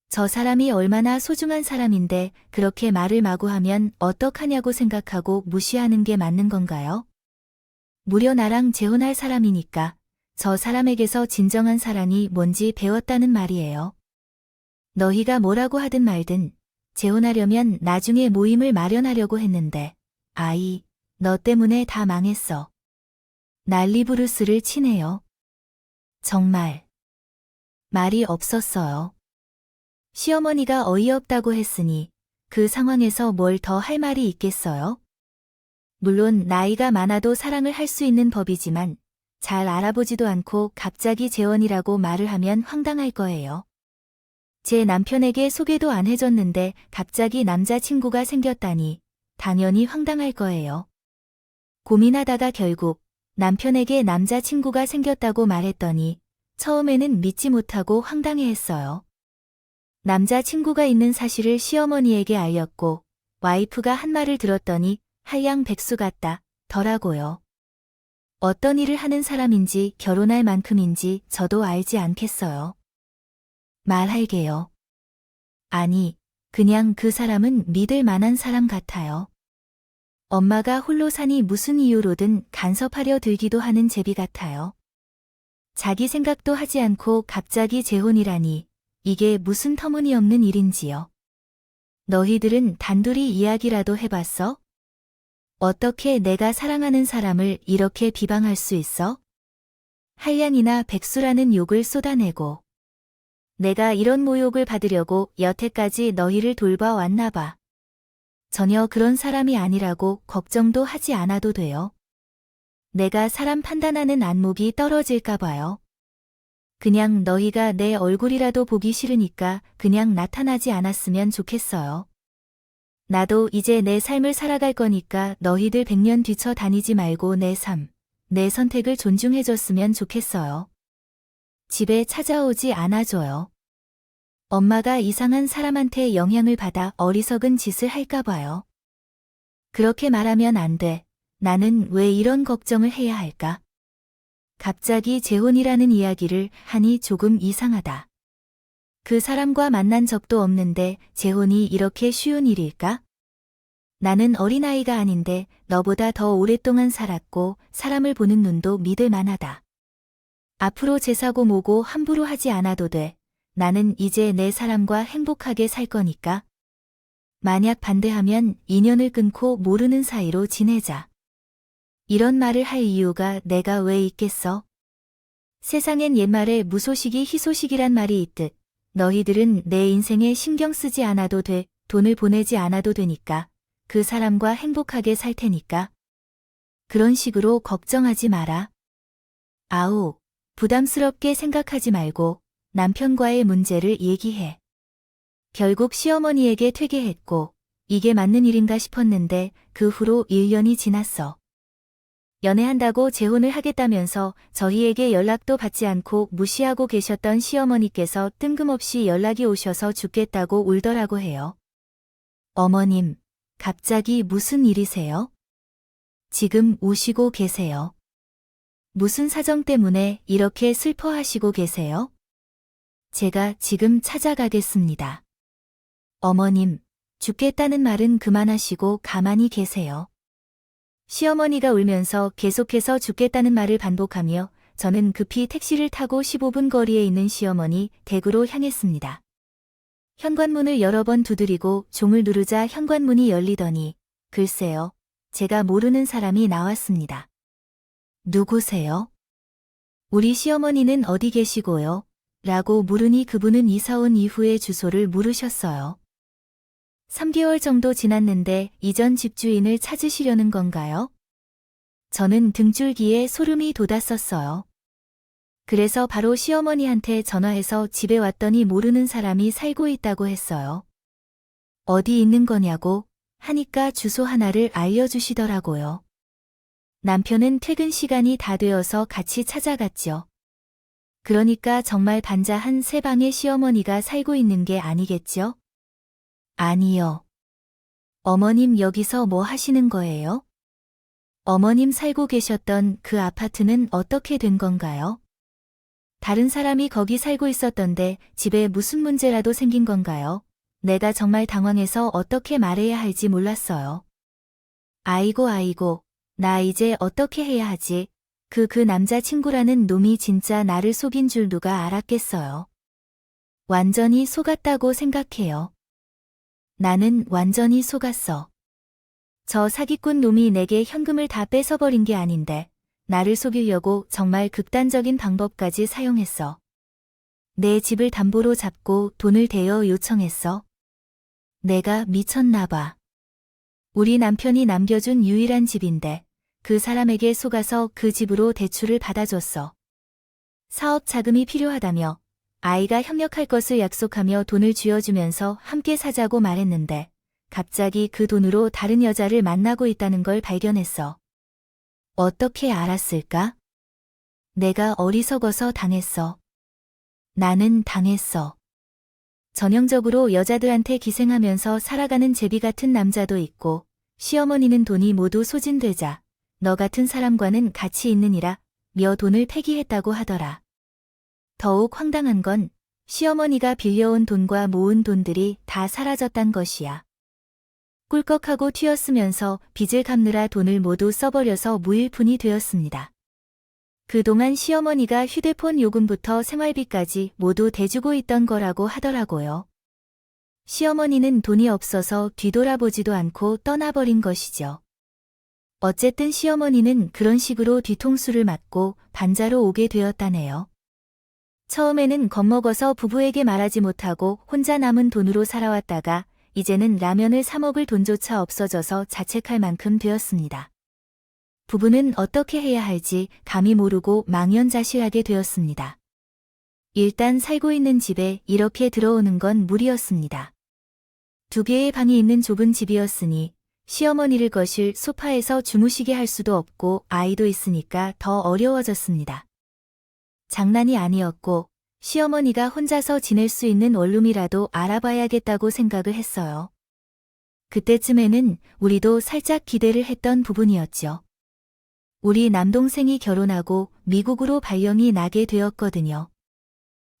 S1: 저 사람이 얼마나 소중한 사람인데 그렇게 말을 마구 하면 어떡하냐고 생각하고 무시하는 게 맞는 건가요? 무려 나랑 재혼할 사람이니까 저 사람에게서 진정한 사랑이 뭔지 배웠다는 말이에요. 너희가 뭐라고 하든 말든 재혼하려면 나중에 모임을 마련하려고 했는데 아이, 너 때문에 다 망했어. 난리부르스를 치네요. 정말 말이 없었어요. 시어머니가 어이없다고 했으니 그 상황에서 뭘 더 할 말이 있겠어요? 물론 나이가 많아도 사랑을 할 수 있는 법이지만 잘 알아보지도 않고 갑자기 재혼이라고 말을 하면 황당할 거예요. 제 남편에게 소개도 안 해줬는데 갑자기 남자친구가 생겼다니 당연히 황당할 거예요. 고민하다가 결국 남편에게 남자친구가 생겼다고 말했더니 처음에는 믿지 못하고 황당해했어요. 남자친구가 있는 사실을 시어머니에게 알렸고 와이프가 한 말을 들었더니 한량백수 같다 더라고요. 어떤 일을 하는 사람인지 결혼할 만큼인지 저도 알지 않겠어요. 말할게요. 아니, 그냥 그 사람은 믿을 만한 사람 같아요. 엄마가 홀로 사니 무슨 이유로든 간섭하려 들기도 하는 제비 같아요. 자기 생각도 하지 않고 갑자기 재혼이라니 이게 무슨 터무니없는 일인지요. 너희들은 단둘이 이야기라도 해봤어? 어떻게 내가 사랑하는 사람을 이렇게 비방할 수 있어? 한량이나 백수라는 욕을 쏟아내고 내가 이런 모욕을 받으려고 여태까지 너희를 돌봐왔나 봐. 전혀 그런 사람이 아니라고 걱정도 하지 않아도 돼요. 내가 사람 판단하는 안목이 떨어질까 봐요. 그냥 너희가 내 얼굴이라도 보기 싫으니까 그냥 나타나지 않았으면 좋겠어요. 나도 이제 내 삶을 살아갈 거니까 너희들 100년 뒤쳐 다니지 말고 내 삶, 내 선택을 존중해줬으면 좋겠어요. 집에 찾아오지 않아줘요. 엄마가 이상한 사람한테 영향을 받아 어리석은 짓을 할까 봐요. 그렇게 말하면 안 돼. 나는 왜 이런 걱정을 해야 할까? 갑자기 재혼이라는 이야기를 하니 조금 이상하다. 그 사람과 만난 적도 없는데 재혼이 이렇게 쉬운 일일까? 나는 어린아이가 아닌데 너보다 더 오랫동안 살았고 사람을 보는 눈도 믿을 만하다. 앞으로 제사고 뭐고 함부로 하지 않아도 돼. 나는 이제 내 사람과 행복하게 살 거니까. 만약 반대하면 인연을 끊고 모르는 사이로 지내자. 이런 말을 할 이유가 내가 왜 있겠어? 세상엔 옛말에 무소식이 희소식이란 말이 있듯 너희들은 내 인생에 신경 쓰지 않아도 돼, 돈을 보내지 않아도 되니까, 그 사람과 행복하게 살 테니까. 그런 식으로 걱정하지 마라. 아우, 부담스럽게 생각하지 말고 남편과의 문제를 얘기해. 결국 시어머니에게 퇴계했고 이게 맞는 일인가 싶었는데 그 후로 1년이 지났어. 연애한다고 재혼을 하겠다면서 저희에게 연락도 받지 않고 무시하고 계셨던 시어머니께서 뜬금없이 연락이 오셔서 죽겠다고 울더라고 해요. 어머님, 갑자기 무슨 일이세요? 지금 우시고 계세요. 무슨 사정 때문에 이렇게 슬퍼하시고 계세요? 제가 지금 찾아가겠습니다. 어머님, 죽겠다는 말은 그만하시고 가만히 계세요. 시어머니가 울면서 계속해서 죽겠다는 말을 반복하며 저는 급히 택시를 타고 15분 거리에 있는 시어머니 댁으로 향했습니다. 현관문을 여러 번 두드리고 종을 누르자 현관문이 열리더니 글쎄요, 제가 모르는 사람이 나왔습니다. 누구세요? 우리 시어머니는 어디 계시고요? 라고 물으니 그분은 이사 온 이후의 주소를 물으셨어요. 3개월 정도 지났는데 이전 집주인을 찾으시려는 건가요? 저는 등줄기에 소름이 돋았었어요. 그래서 바로 시어머니한테 전화해서 집에 왔더니 모르는 사람이 살고 있다고 했어요. 어디 있는 거냐고 하니까 주소 하나를 알려주시더라고요. 남편은 퇴근 시간이 다 되어서 같이 찾아갔죠. 그러니까 정말 반자 한 세 방에 시어머니가 살고 있는 게 아니겠죠? 아니요. 어머님 여기서 뭐 하시는 거예요? 어머님 살고 계셨던 그 아파트는 어떻게 된 건가요? 다른 사람이 거기 살고 있었던데 집에 무슨 문제라도 생긴 건가요? 내가 정말 당황해서 어떻게 말해야 할지 몰랐어요. 아이고, 나 이제 어떻게 해야 하지? 그 남자친구라는 놈이 진짜 나를 속인 줄 누가 알았겠어요. 완전히 속았다고 생각해요. 나는 완전히 속았어. 저 사기꾼 놈이 내게 현금을 다 뺏어버린 게 아닌데 나를 속이려고 정말 극단적인 방법까지 사용했어. 내 집을 담보로 잡고 돈을 대여 요청했어. 내가 미쳤나 봐. 우리 남편이 남겨준 유일한 집인데 그 사람에게 속아서 그 집으로 대출을 받아줬어. 사업 자금이 필요하다며 아이가 협력할 것을 약속하며 돈을 쥐어주면서 함께 사자고 말했는데 갑자기 그 돈으로 다른 여자를 만나고 있다는 걸 발견했어. 어떻게 알았을까? 내가 어리석어서 당했어. 나는 당했어. 전형적으로 여자들한테 기생하면서 살아가는 제비 같은 남자도 있고 시어머니는 돈이 모두 소진되자 너 같은 사람과는 가치 있느니라 며 돈을 폐기했다고 하더라. 더욱 황당한 건 시어머니가 빌려온 돈과 모은 돈들이 다 사라졌단 것이야. 꿀꺽하고 튀었으면서 빚을 갚느라 돈을 모두 써버려서 무일푼이 되었습니다. 그동안 시어머니가 휴대폰 요금부터 생활비까지 모두 대주고 있던 거라고 하더라고요. 시어머니는 돈이 없어서 뒤돌아보지도 않고 떠나버린 것이죠. 어쨌든 시어머니는 그런 식으로 뒤통수를 맞고 반자로 오게 되었다네요. 처음에는 겁먹어서 부부에게 말하지 못하고 혼자 남은 돈으로 살아왔다가 이제는 라면을 사 먹을 돈조차 없어져서 자책할 만큼 되었습니다. 부부는 어떻게 해야 할지 감히 모르고 망연자실하게 되었습니다. 일단 살고 있는 집에 이렇게 들어오는 건 무리였습니다. 2개의 방이 있는 좁은 집이었으니 시어머니를 거실 소파에서 주무시게 할 수도 없고 아이도 있으니까 더 어려워졌습니다. 장난이 아니었고 시어머니가 혼자서 지낼 수 있는 원룸이라도 알아봐야겠다고 생각을 했어요. 그때쯤에는 우리도 살짝 기대를 했던 부분이었죠. 우리 남동생이 결혼하고 미국으로 발령이 나게 되었거든요.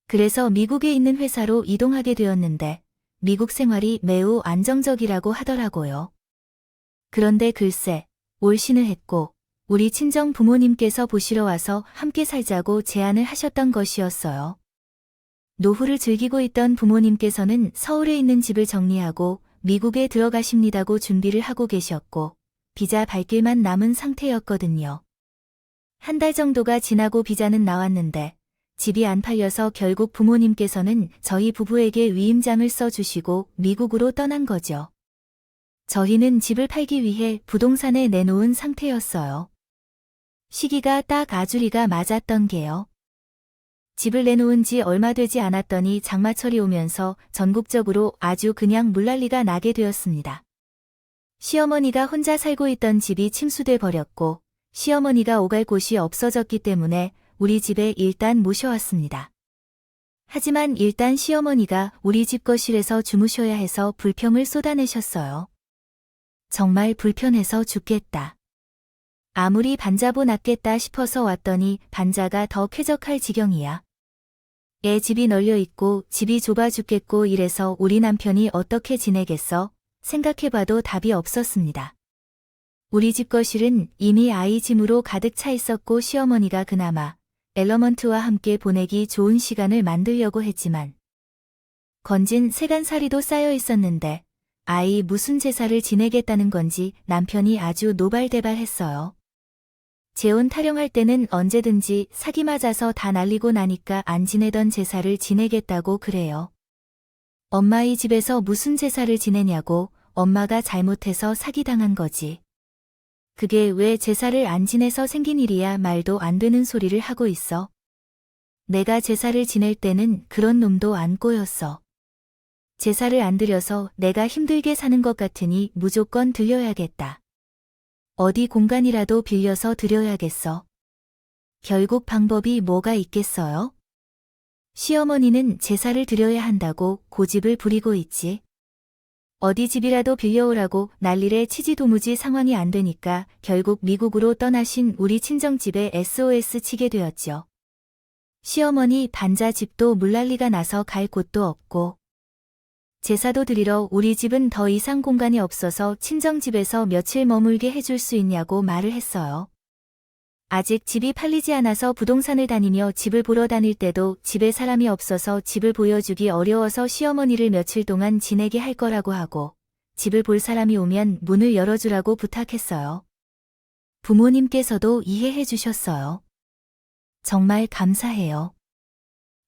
S1: 그래서 미국에 있는 회사로 이동하게 되었는데 미국 생활이 매우 안정적이라고 하더라고요. 그런데 글쎄, 올신을 했고 우리 친정 부모님께서 보시러 와서 함께 살자고 제안을 하셨던 것이었어요. 노후를 즐기고 있던 부모님께서는 서울에 있는 집을 정리하고 미국에 들어가십니다고 준비를 하고 계셨고 비자 발길만 남은 상태였거든요. 1달 정도가 지나고 비자는 나왔는데 집이 안 팔려서 결국 부모님께서는 저희 부부에게 위임장을 써주시고 미국으로 떠난 거죠. 저희는 집을 팔기 위해 부동산에 내놓은 상태였어요. 시기가 딱 아주리가 맞았던 게요. 집을 내놓은 지 얼마 되지 않았더니 장마철이 오면서 전국적으로 아주 그냥 물난리가 나게 되었습니다. 시어머니가 혼자 살고 있던 집이 침수돼 버렸고 시어머니가 오갈 곳이 없어졌기 때문에 우리 집에 일단 모셔왔습니다. 하지만 일단 시어머니가 우리 집 거실에서 주무셔야 해서 불평을 쏟아내셨어요. 정말 불편해서 죽겠다. 아무리 반자보 낫겠다 싶어서 왔더니 반자가 더 쾌적할 지경이야. 애 집이 널려 있고 집이 좁아 죽겠고 이래서 우리 남편이 어떻게 지내겠어? 생각해봐도 답이 없었습니다. 우리 집 거실은 이미 아이 짐으로 가득 차 있었고 시어머니가 그나마 엘러먼트와 함께 보내기 좋은 시간을 만들려고 했지만 건진 세간살이도 쌓여 있었는데 아이 무슨 제사를 지내겠다는 건지 남편이 아주 노발대발했어요. 재혼 타령할 때는 언제든지 사기 맞아서 다 날리고 나니까 안 지내던 제사를 지내겠다고 그래요. 엄마의 집에서 무슨 제사를 지내냐고 엄마가 잘못해서 사기당한 거지. 그게 왜 제사를 안 지내서 생긴 일이야 말도 안 되는 소리를 하고 있어. 내가 제사를 지낼 때는 그런 놈도 안 꼬였어. 제사를 안 드려서 내가 힘들게 사는 것 같으니 무조건 드려야겠다. 어디 공간이라도 빌려서 드려야겠어. 결국 방법이 뭐가 있겠어요? 시어머니는 제사를 드려야 한다고 고집을 부리고 있지. 어디 집이라도 빌려오라고 난리를 치지 도무지 상황이 안 되니까 결국 미국으로 떠나신 우리 친정집에 SOS 치게 되었죠. 시어머니 반자 집도 물난리가 나서 갈 곳도 없고 제사도 드리러 우리 집은 더 이상 공간이 없어서 친정집에서 며칠 머물게 해줄 수 있냐고 말을 했어요. 아직 집이 팔리지 않아서 부동산을 다니며 집을 보러 다닐 때도 집에 사람이 없어서 집을 보여주기 어려워서 시어머니를 며칠 동안 지내게 할 거라고 하고 집을 볼 사람이 오면 문을 열어주라고 부탁했어요. 부모님께서도 이해해 주셨어요. 정말 감사해요.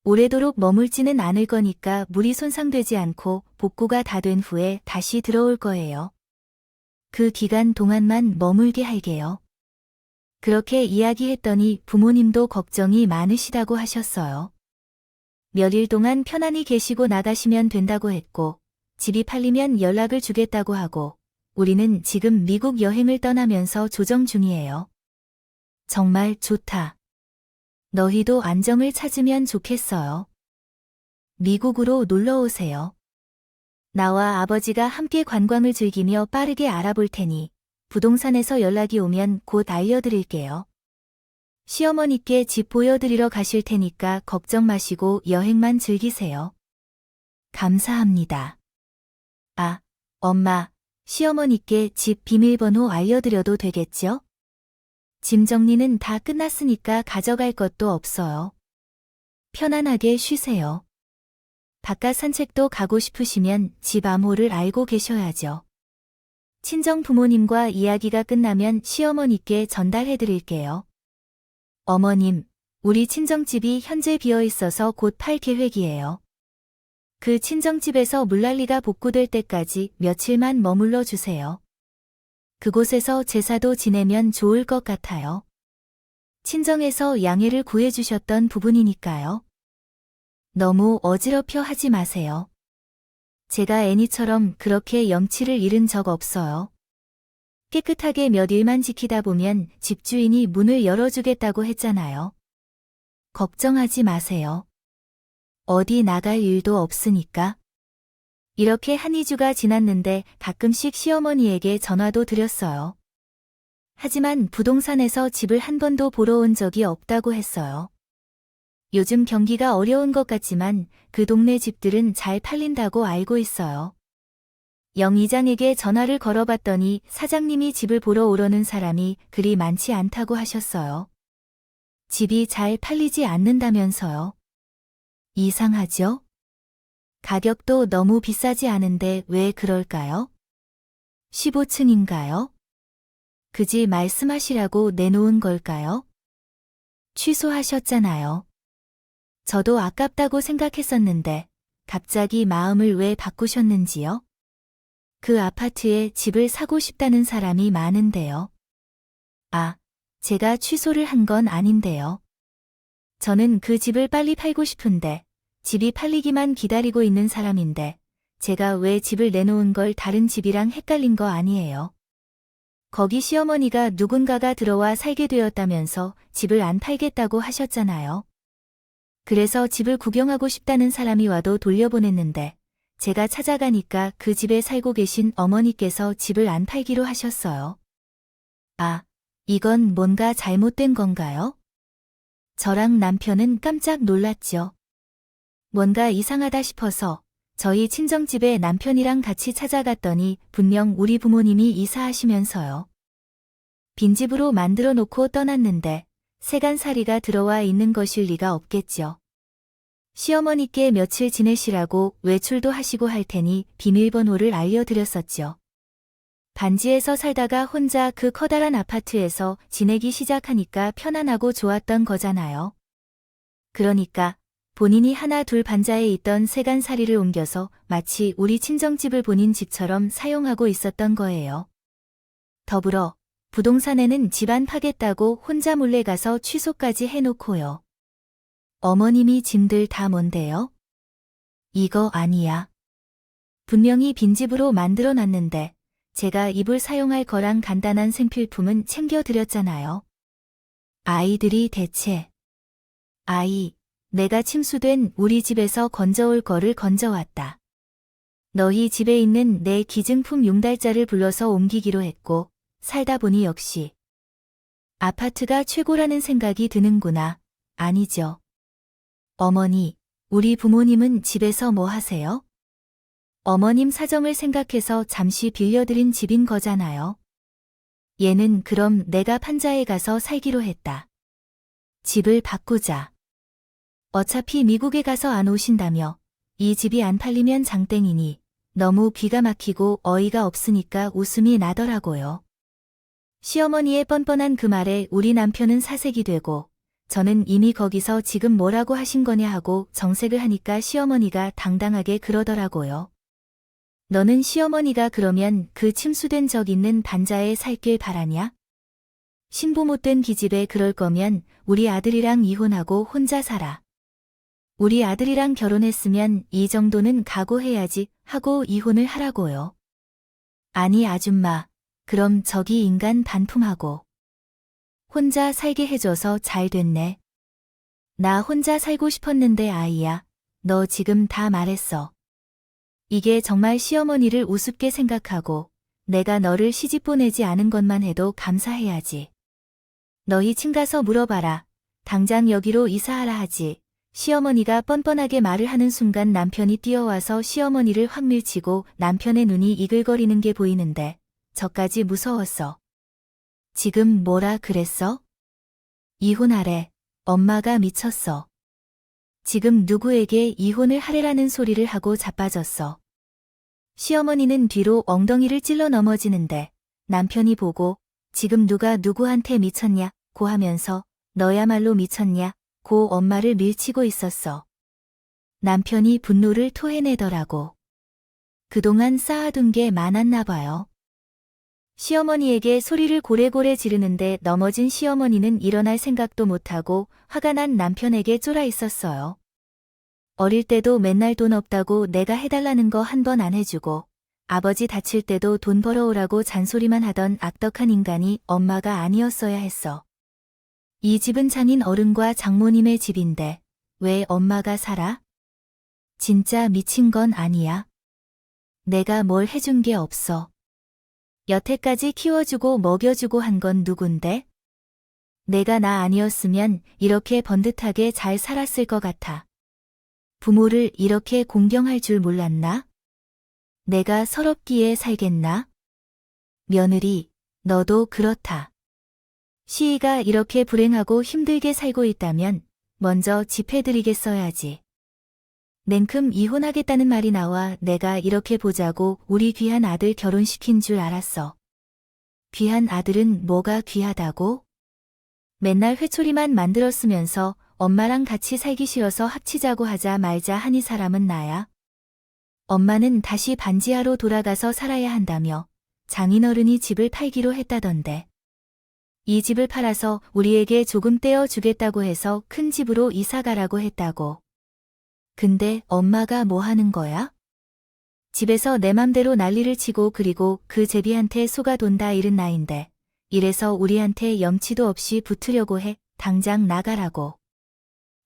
S1: 오래도록 머물지는 않을 거니까 물이 손상되지 않고 복구가 다 된 후에 다시 들어올 거예요. 그 기간 동안만 머물게 할게요. 그렇게 이야기했더니 부모님도 걱정이 많으시다고 하셨어요. 몇 일 동안 편안히 계시고 나가시면 된다고 했고 집이 팔리면 연락을 주겠다고 하고 우리는 지금 미국 여행을 떠나면서 조정 중이에요. 정말 좋다. 너희도 안정을 찾으면 좋겠어요. 미국으로 놀러 오세요. 나와 아버지가 함께 관광을 즐기며 빠르게 알아볼 테니 부동산에서 연락이 오면 곧 알려드릴게요. 시어머니께 집 보여드리러 가실 테니까 걱정 마시고 여행만 즐기세요. 감사합니다. 아, 엄마, 시어머니께 집 비밀번호 알려드려도 되겠죠? 짐 정리는 다 끝났으니까 가져갈 것도 없어요. 편안하게 쉬세요. 바깥 산책도 가고 싶으시면 집 암호를 알고 계셔야죠. 친정 부모님과 이야기가 끝나면 시어머니께 전달해 드릴게요. 어머님, 우리 친정집이 현재 비어 있어서 곧 팔 계획이에요. 그 친정집에서 물난리가 복구될 때까지 며칠만 머물러 주세요. 그곳에서 제사도 지내면 좋을 것 같아요. 친정에서 양해를 구해주셨던 부분이니까요. 너무 어지럽혀 하지 마세요. 제가 애니처럼 그렇게 염치를 잃은 적 없어요. 깨끗하게 몇 일만 지키다 보면 집주인이 문을 열어주겠다고 했잖아요. 걱정하지 마세요. 어디 나갈 일도 없으니까. 이렇게 한 2주가 지났는데 가끔씩 시어머니에게 전화도 드렸어요. 하지만 부동산에서 집을 한 번도 보러 온 적이 없다고 했어요. 요즘 경기가 어려운 것 같지만 그 동네 집들은 잘 팔린다고 알고 있어요. 영 이장에게 전화를 걸어봤더니 사장님이 집을 보러 오려는 사람이 그리 많지 않다고 하셨어요. 집이 잘 팔리지 않는다면서요. 이상하죠? 가격도 너무 비싸지 않은데 왜 그럴까요? 15층인가요? 그지 말씀하시라고 내놓은 걸까요? 취소하셨잖아요. 저도 아깝다고 생각했었는데 갑자기 마음을 왜 바꾸셨는지요? 그 아파트에 집을 사고 싶다는 사람이 많은데요. 아, 제가 취소를 한 건 아닌데요. 저는 그 집을 빨리 팔고 싶은데 집이 팔리기만 기다리고 있는 사람인데 제가 왜 집을 내놓은 걸 다른 집이랑 헷갈린 거 아니에요. 거기 시어머니가 누군가가 들어와 살게 되었다면서 집을 안 팔겠다고 하셨잖아요. 그래서 집을 구경하고 싶다는 사람이 와도 돌려보냈는데 제가 찾아가니까 그 집에 살고 계신 어머니께서 집을 안 팔기로 하셨어요. 아, 이건 뭔가 잘못된 건가요? 저랑 남편은 깜짝 놀랐죠. 뭔가 이상하다 싶어서 저희 친정집에 남편이랑 같이 찾아갔더니 분명 우리 부모님이 이사하시면서요. 빈집으로 만들어 놓고 떠났는데 세간살이가 들어와 있는 것일 리가 없겠죠. 시어머니께 며칠 지내시라고 외출도 하시고 할 테니 비밀번호를 알려드렸었죠. 반지에서 살다가 혼자 그 커다란 아파트에서 지내기 시작하니까 편안하고 좋았던 거잖아요. 그러니까 본인이 하나 둘 반자에 있던 세간살이를 옮겨서 마치 우리 친정집을 본인 집처럼 사용하고 있었던 거예요. 더불어 부동산에는 집안 파겠다고 혼자 몰래 가서 취소까지 해놓고요. 어머님이 짐들 다 뭔데요? 이거 아니야. 분명히 빈집으로 만들어 놨는데 제가 이불 사용할 거랑 간단한 생필품은 챙겨드렸잖아요. 아이들이 대체. 내가 침수된 우리 집에서 건져올 거를 건져왔다. 너희 집에 있는 내 기증품 용달자를 불러서 옮기기로 했고 살다 보니 역시 아파트가 최고라는 생각이 드는구나. 아니죠. 어머니, 우리 부모님은 집에서 뭐 하세요? 어머님 사정을 생각해서 잠시 빌려드린 집인 거잖아요. 얘는 그럼 내가 판자에 가서 살기로 했다. 집을 바꾸자. 어차피 미국에 가서 안 오신다며 이 집이 안 팔리면 장땡이니 너무 기가 막히고 어이가 없으니까 웃음이 나더라고요. 시어머니의 뻔뻔한 그 말에 우리 남편은 사색이 되고 저는 이미 거기서 지금 뭐라고 하신 거냐 하고 정색을 하니까 시어머니가 당당하게 그러더라고요. 너는 시어머니가 그러면 그 침수된 적 있는 반자에 살길 바라냐? 신부 못된 기집애 그럴 거면 우리 아들이랑 이혼하고 혼자 살아. 우리 아들이랑 결혼했으면 이 정도는 각오해야지 하고 이혼을 하라고요. 아니 아줌마, 그럼 저기 인간 반품하고. 혼자 살게 해줘서 잘 됐네. 나 혼자 살고 싶었는데 아이야, 너 지금 다 말했어. 이게 정말 시어머니를 우습게 생각하고 내가 너를 시집 보내지 않은 것만 해도 감사해야지. 너희 친가서 물어봐라. 당장 여기로 이사하라 하지. 시어머니가 뻔뻔하게 말을 하는 순간 남편이 뛰어와서 시어머니를 확 밀치고 남편의 눈이 이글거리는 게 보이는데 저까지 무서웠어. 지금 뭐라 그랬어? 이혼하래. 엄마가 미쳤어. 지금 누구에게 이혼을 하래라는 소리를 하고 자빠졌어. 시어머니는 뒤로 엉덩이를 찔러 넘어지는데 남편이 보고 지금 누가 누구한테 미쳤냐 고 하면서 너야말로 미쳤냐 고 엄마를 밀치고 있었어. 남편이 분노를 토해내더라고. 그동안 쌓아둔 게 많았나 봐요. 시어머니에게 소리를 고래고래 지르는데 넘어진 시어머니는 일어날 생각도 못하고 화가 난 남편에게 쫄아 있었어요. 어릴 때도 맨날 돈 없다고 내가 해달라는 거 한 번 안 해주고 아버지 다칠 때도 돈 벌어오라고 잔소리만 하던 악덕한 인간이 엄마가 아니었어야 했어. 이 집은 장인 어른과 장모님의 집인데 왜 엄마가 살아? 진짜 미친 건 아니야. 내가 뭘 해준 게 없어. 여태까지 키워주고 먹여주고 한 건 누군데? 내가 나 아니었으면 이렇게 번듯하게 잘 살았을 것 같아. 부모를 이렇게 공경할 줄 몰랐나? 내가 서럽기에 살겠나? 며느리, 너도 그렇다. 시이가 이렇게 불행하고 힘들게 살고 있다면 먼저 집해드리겠어야지. 냉큼 이혼하겠다는 말이 나와 내가 이렇게 보자고 우리 귀한 아들 결혼시킨 줄 알았어. 귀한 아들은 뭐가 귀하다고? 맨날 회초리만 만들었으면서 엄마랑 같이 살기 싫어서 합치자고 하자 말자 하니 사람은 나야. 엄마는 다시 반지하로 돌아가서 살아야 한다며 장인어른이 집을 팔기로 했다던데. 이 집을 팔아서 우리에게 조금 떼어주겠다고 해서 큰 집으로 이사가라고 했다고. 근데 엄마가 뭐 하는 거야? 집에서 내 맘대로 난리를 치고 그리고 그 제비한테 속아 돈다 이른 나인데 이래서 우리한테 염치도 없이 붙으려고 해. 당장 나가라고.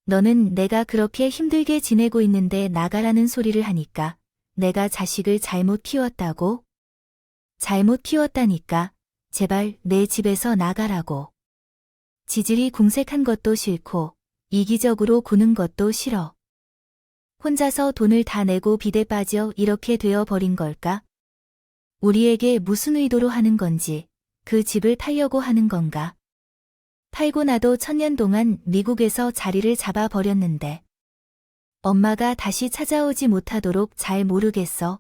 S1: 너는 내가 그렇게 힘들게 지내고 있는데 나가라는 소리를 하니까 내가 자식을 잘못 키웠다고? 잘못 키웠다니까. 제발 내 집에서 나가라고. 지질이 궁색한 것도 싫고 이기적으로 구는 것도 싫어. 혼자서 돈을 다 내고 빚에 빠져 이렇게 되어버린 걸까? 우리에게 무슨 의도로 하는 건지, 그 집을 팔려고 하는 건가? 팔고 나도 1000년 동안 미국에서 자리를 잡아버렸는데 엄마가 다시 찾아오지 못하도록 잘 모르겠어.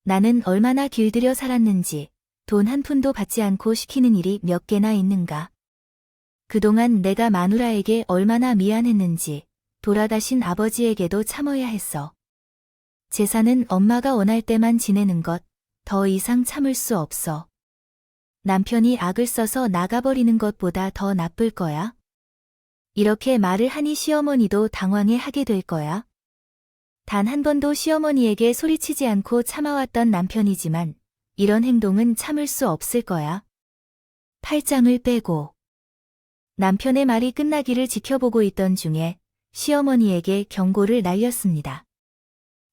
S1: 나는 얼마나 길들여 살았는지 돈 한 푼도 받지 않고 시키는 일이 몇 개나 있는가. 그동안 내가 마누라에게 얼마나 미안했는지 돌아가신 아버지에게도 참아야 했어. 제사는 엄마가 원할 때만 지내는 것, 더 이상 참을 수 없어. 남편이 악을 써서 나가버리는 것보다 더 나쁠 거야. 이렇게 말을 하니 시어머니도 당황해 하게 될 거야. 단 한 번도 시어머니에게 소리치지 않고 참아왔던 남편이지만 이런 행동은 참을 수 없을 거야. 팔짱을 빼고 남편의 말이 끝나기를 지켜보고 있던 중에 시어머니에게 경고를 날렸습니다.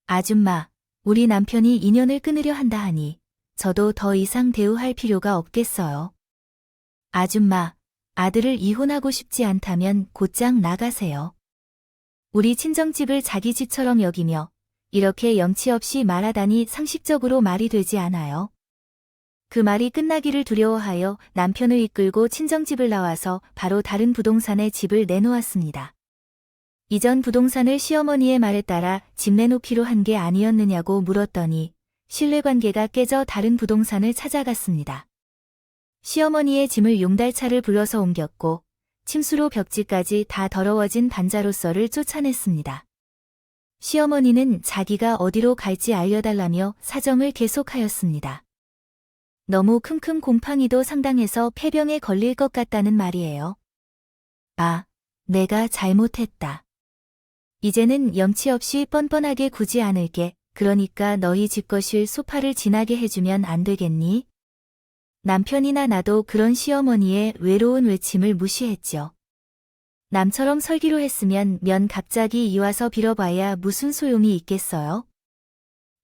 S1: 아줌마, 우리 남편이 인연을 끊으려 한다 하니 저도 더 이상 대우할 필요가 없겠어요. 아줌마, 아들을 이혼하고 싶지 않다면 곧장 나가세요. 우리 친정집을 자기 집처럼 여기며 이렇게 염치 없이 말하다니 상식적으로 말이 되지 않아요. 그 말이 끝나기를 두려워하여 남편을 이끌고 친정집을 나와서 바로 다른 부동산에 집을 내놓았습니다. 이전 부동산을 시어머니의 말에 따라 집 내놓기로 한 게 아니었느냐고 물었더니 신뢰관계가 깨져 다른 부동산을 찾아갔습니다. 시어머니의 짐을 용달차를 불러서 옮겼고 침수로 벽지까지 다 더러워진 반자로서를 쫓아냈습니다. 시어머니는 자기가 어디로 갈지 알려달라며 사정을 계속하였습니다. 너무 킁킁 곰팡이도 상당해서 폐병에 걸릴 것 같다는 말이에요. 아, 내가 잘못했다. 이제는 염치 없이 뻔뻔하게 구지 않을게. 그러니까 너희 집거실 소파를 지나게 해주면 안 되겠니? 남편이나 나도 그런 시어머니의 외로운 외침을 무시했죠. 남처럼 설기로 했으면 면 갑자기 이와서 빌어봐야 무슨 소용이 있겠어요?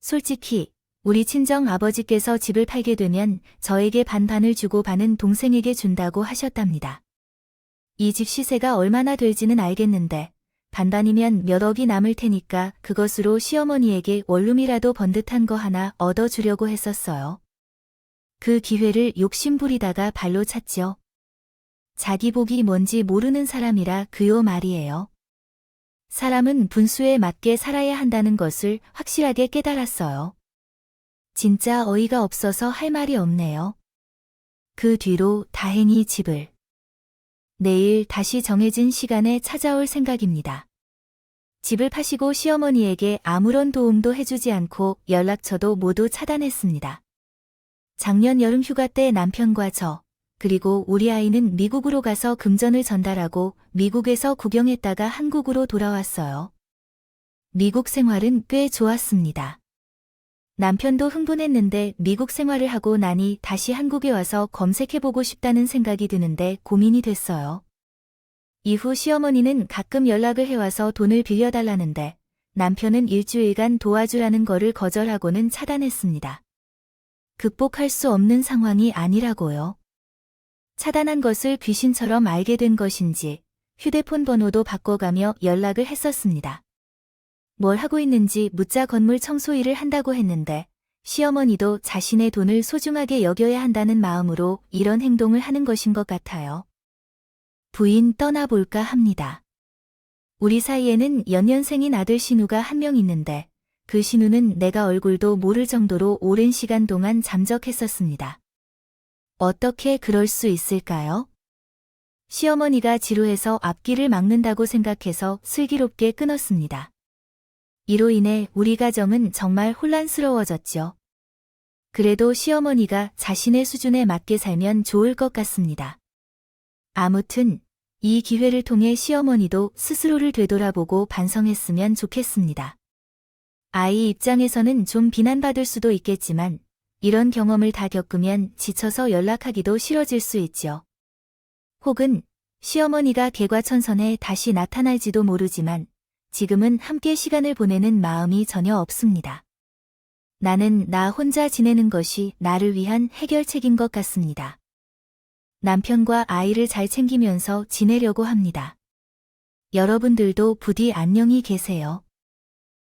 S1: 솔직히 우리 친정 아버지께서 집을 팔게 되면 저에게 반반을 주고 반은 동생에게 준다고 하셨답니다. 이 집 시세가 얼마나 될지는 알겠는데 반반이면 몇 억이 남을 테니까 그것으로 시어머니에게 원룸이라도 번듯한 거 하나 얻어주려고 했었어요. 그 기회를 욕심부리다가 발로 찼죠. 자기 복이 뭔지 모르는 사람이라 그요 말이에요. 사람은 분수에 맞게 살아야 한다는 것을 확실하게 깨달았어요. 진짜 어이가 없어서 할 말이 없네요. 그 뒤로 다행히 집을 내일 다시 정해진 시간에 찾아올 생각입니다. 집을 파시고 시어머니에게 아무런 도움도 해주지 않고 연락처도 모두 차단했습니다. 작년 여름 휴가 때 남편과 저, 그리고 우리 아이는 미국으로 가서 금전을 전달하고 미국에서 구경했다가 한국으로 돌아왔어요. 미국 생활은 꽤 좋았습니다. 남편도 흥분했는데 미국 생활을 하고 나니 다시 한국에 와서 검색해보고 싶다는 생각이 드는데 고민이 됐어요. 이후 시어머니는 가끔 연락을 해와서 돈을 빌려달라는데 남편은 일주일간 도와주라는 거를 거절하고는 차단했습니다. 극복할 수 없는 상황이 아니라고요. 차단한 것을 귀신처럼 알게 된 것인지 휴대폰 번호도 바꿔가며 연락을 했었습니다. 뭘 하고 있는지 묻자 건물 청소 일을 한다고 했는데 시어머니도 자신의 돈을 소중하게 여겨야 한다는 마음으로 이런 행동을 하는 것인 것 같아요. 부인 떠나볼까 합니다. 우리 사이에는 연년생인 아들 신우가 한 명 있는데 그 신우는 내가 얼굴도 모를 정도로 오랜 시간 동안 잠적했었습니다. 어떻게 그럴 수 있을까요? 시어머니가 지루해서 앞길을 막는다고 생각해서 슬기롭게 끊었습니다. 이로 인해 우리 가정은 정말 혼란스러워졌죠. 그래도 시어머니가 자신의 수준에 맞게 살면 좋을 것 같습니다. 아무튼 이 기회를 통해 시어머니도 스스로를 되돌아보고 반성했으면 좋겠습니다. 아이 입장에서는 좀 비난받을 수도 있겠지만 이런 경험을 다 겪으면 지쳐서 연락하기도 싫어질 수 있죠. 혹은 시어머니가 개과천선에 다시 나타날지도 모르지만 지금은 함께 시간을 보내는 마음이 전혀 없습니다. 나는 나 혼자 지내는 것이 나를 위한 해결책인 것 같습니다. 남편과 아이를 잘 챙기면서 지내려고 합니다. 여러분들도 부디 안녕히 계세요.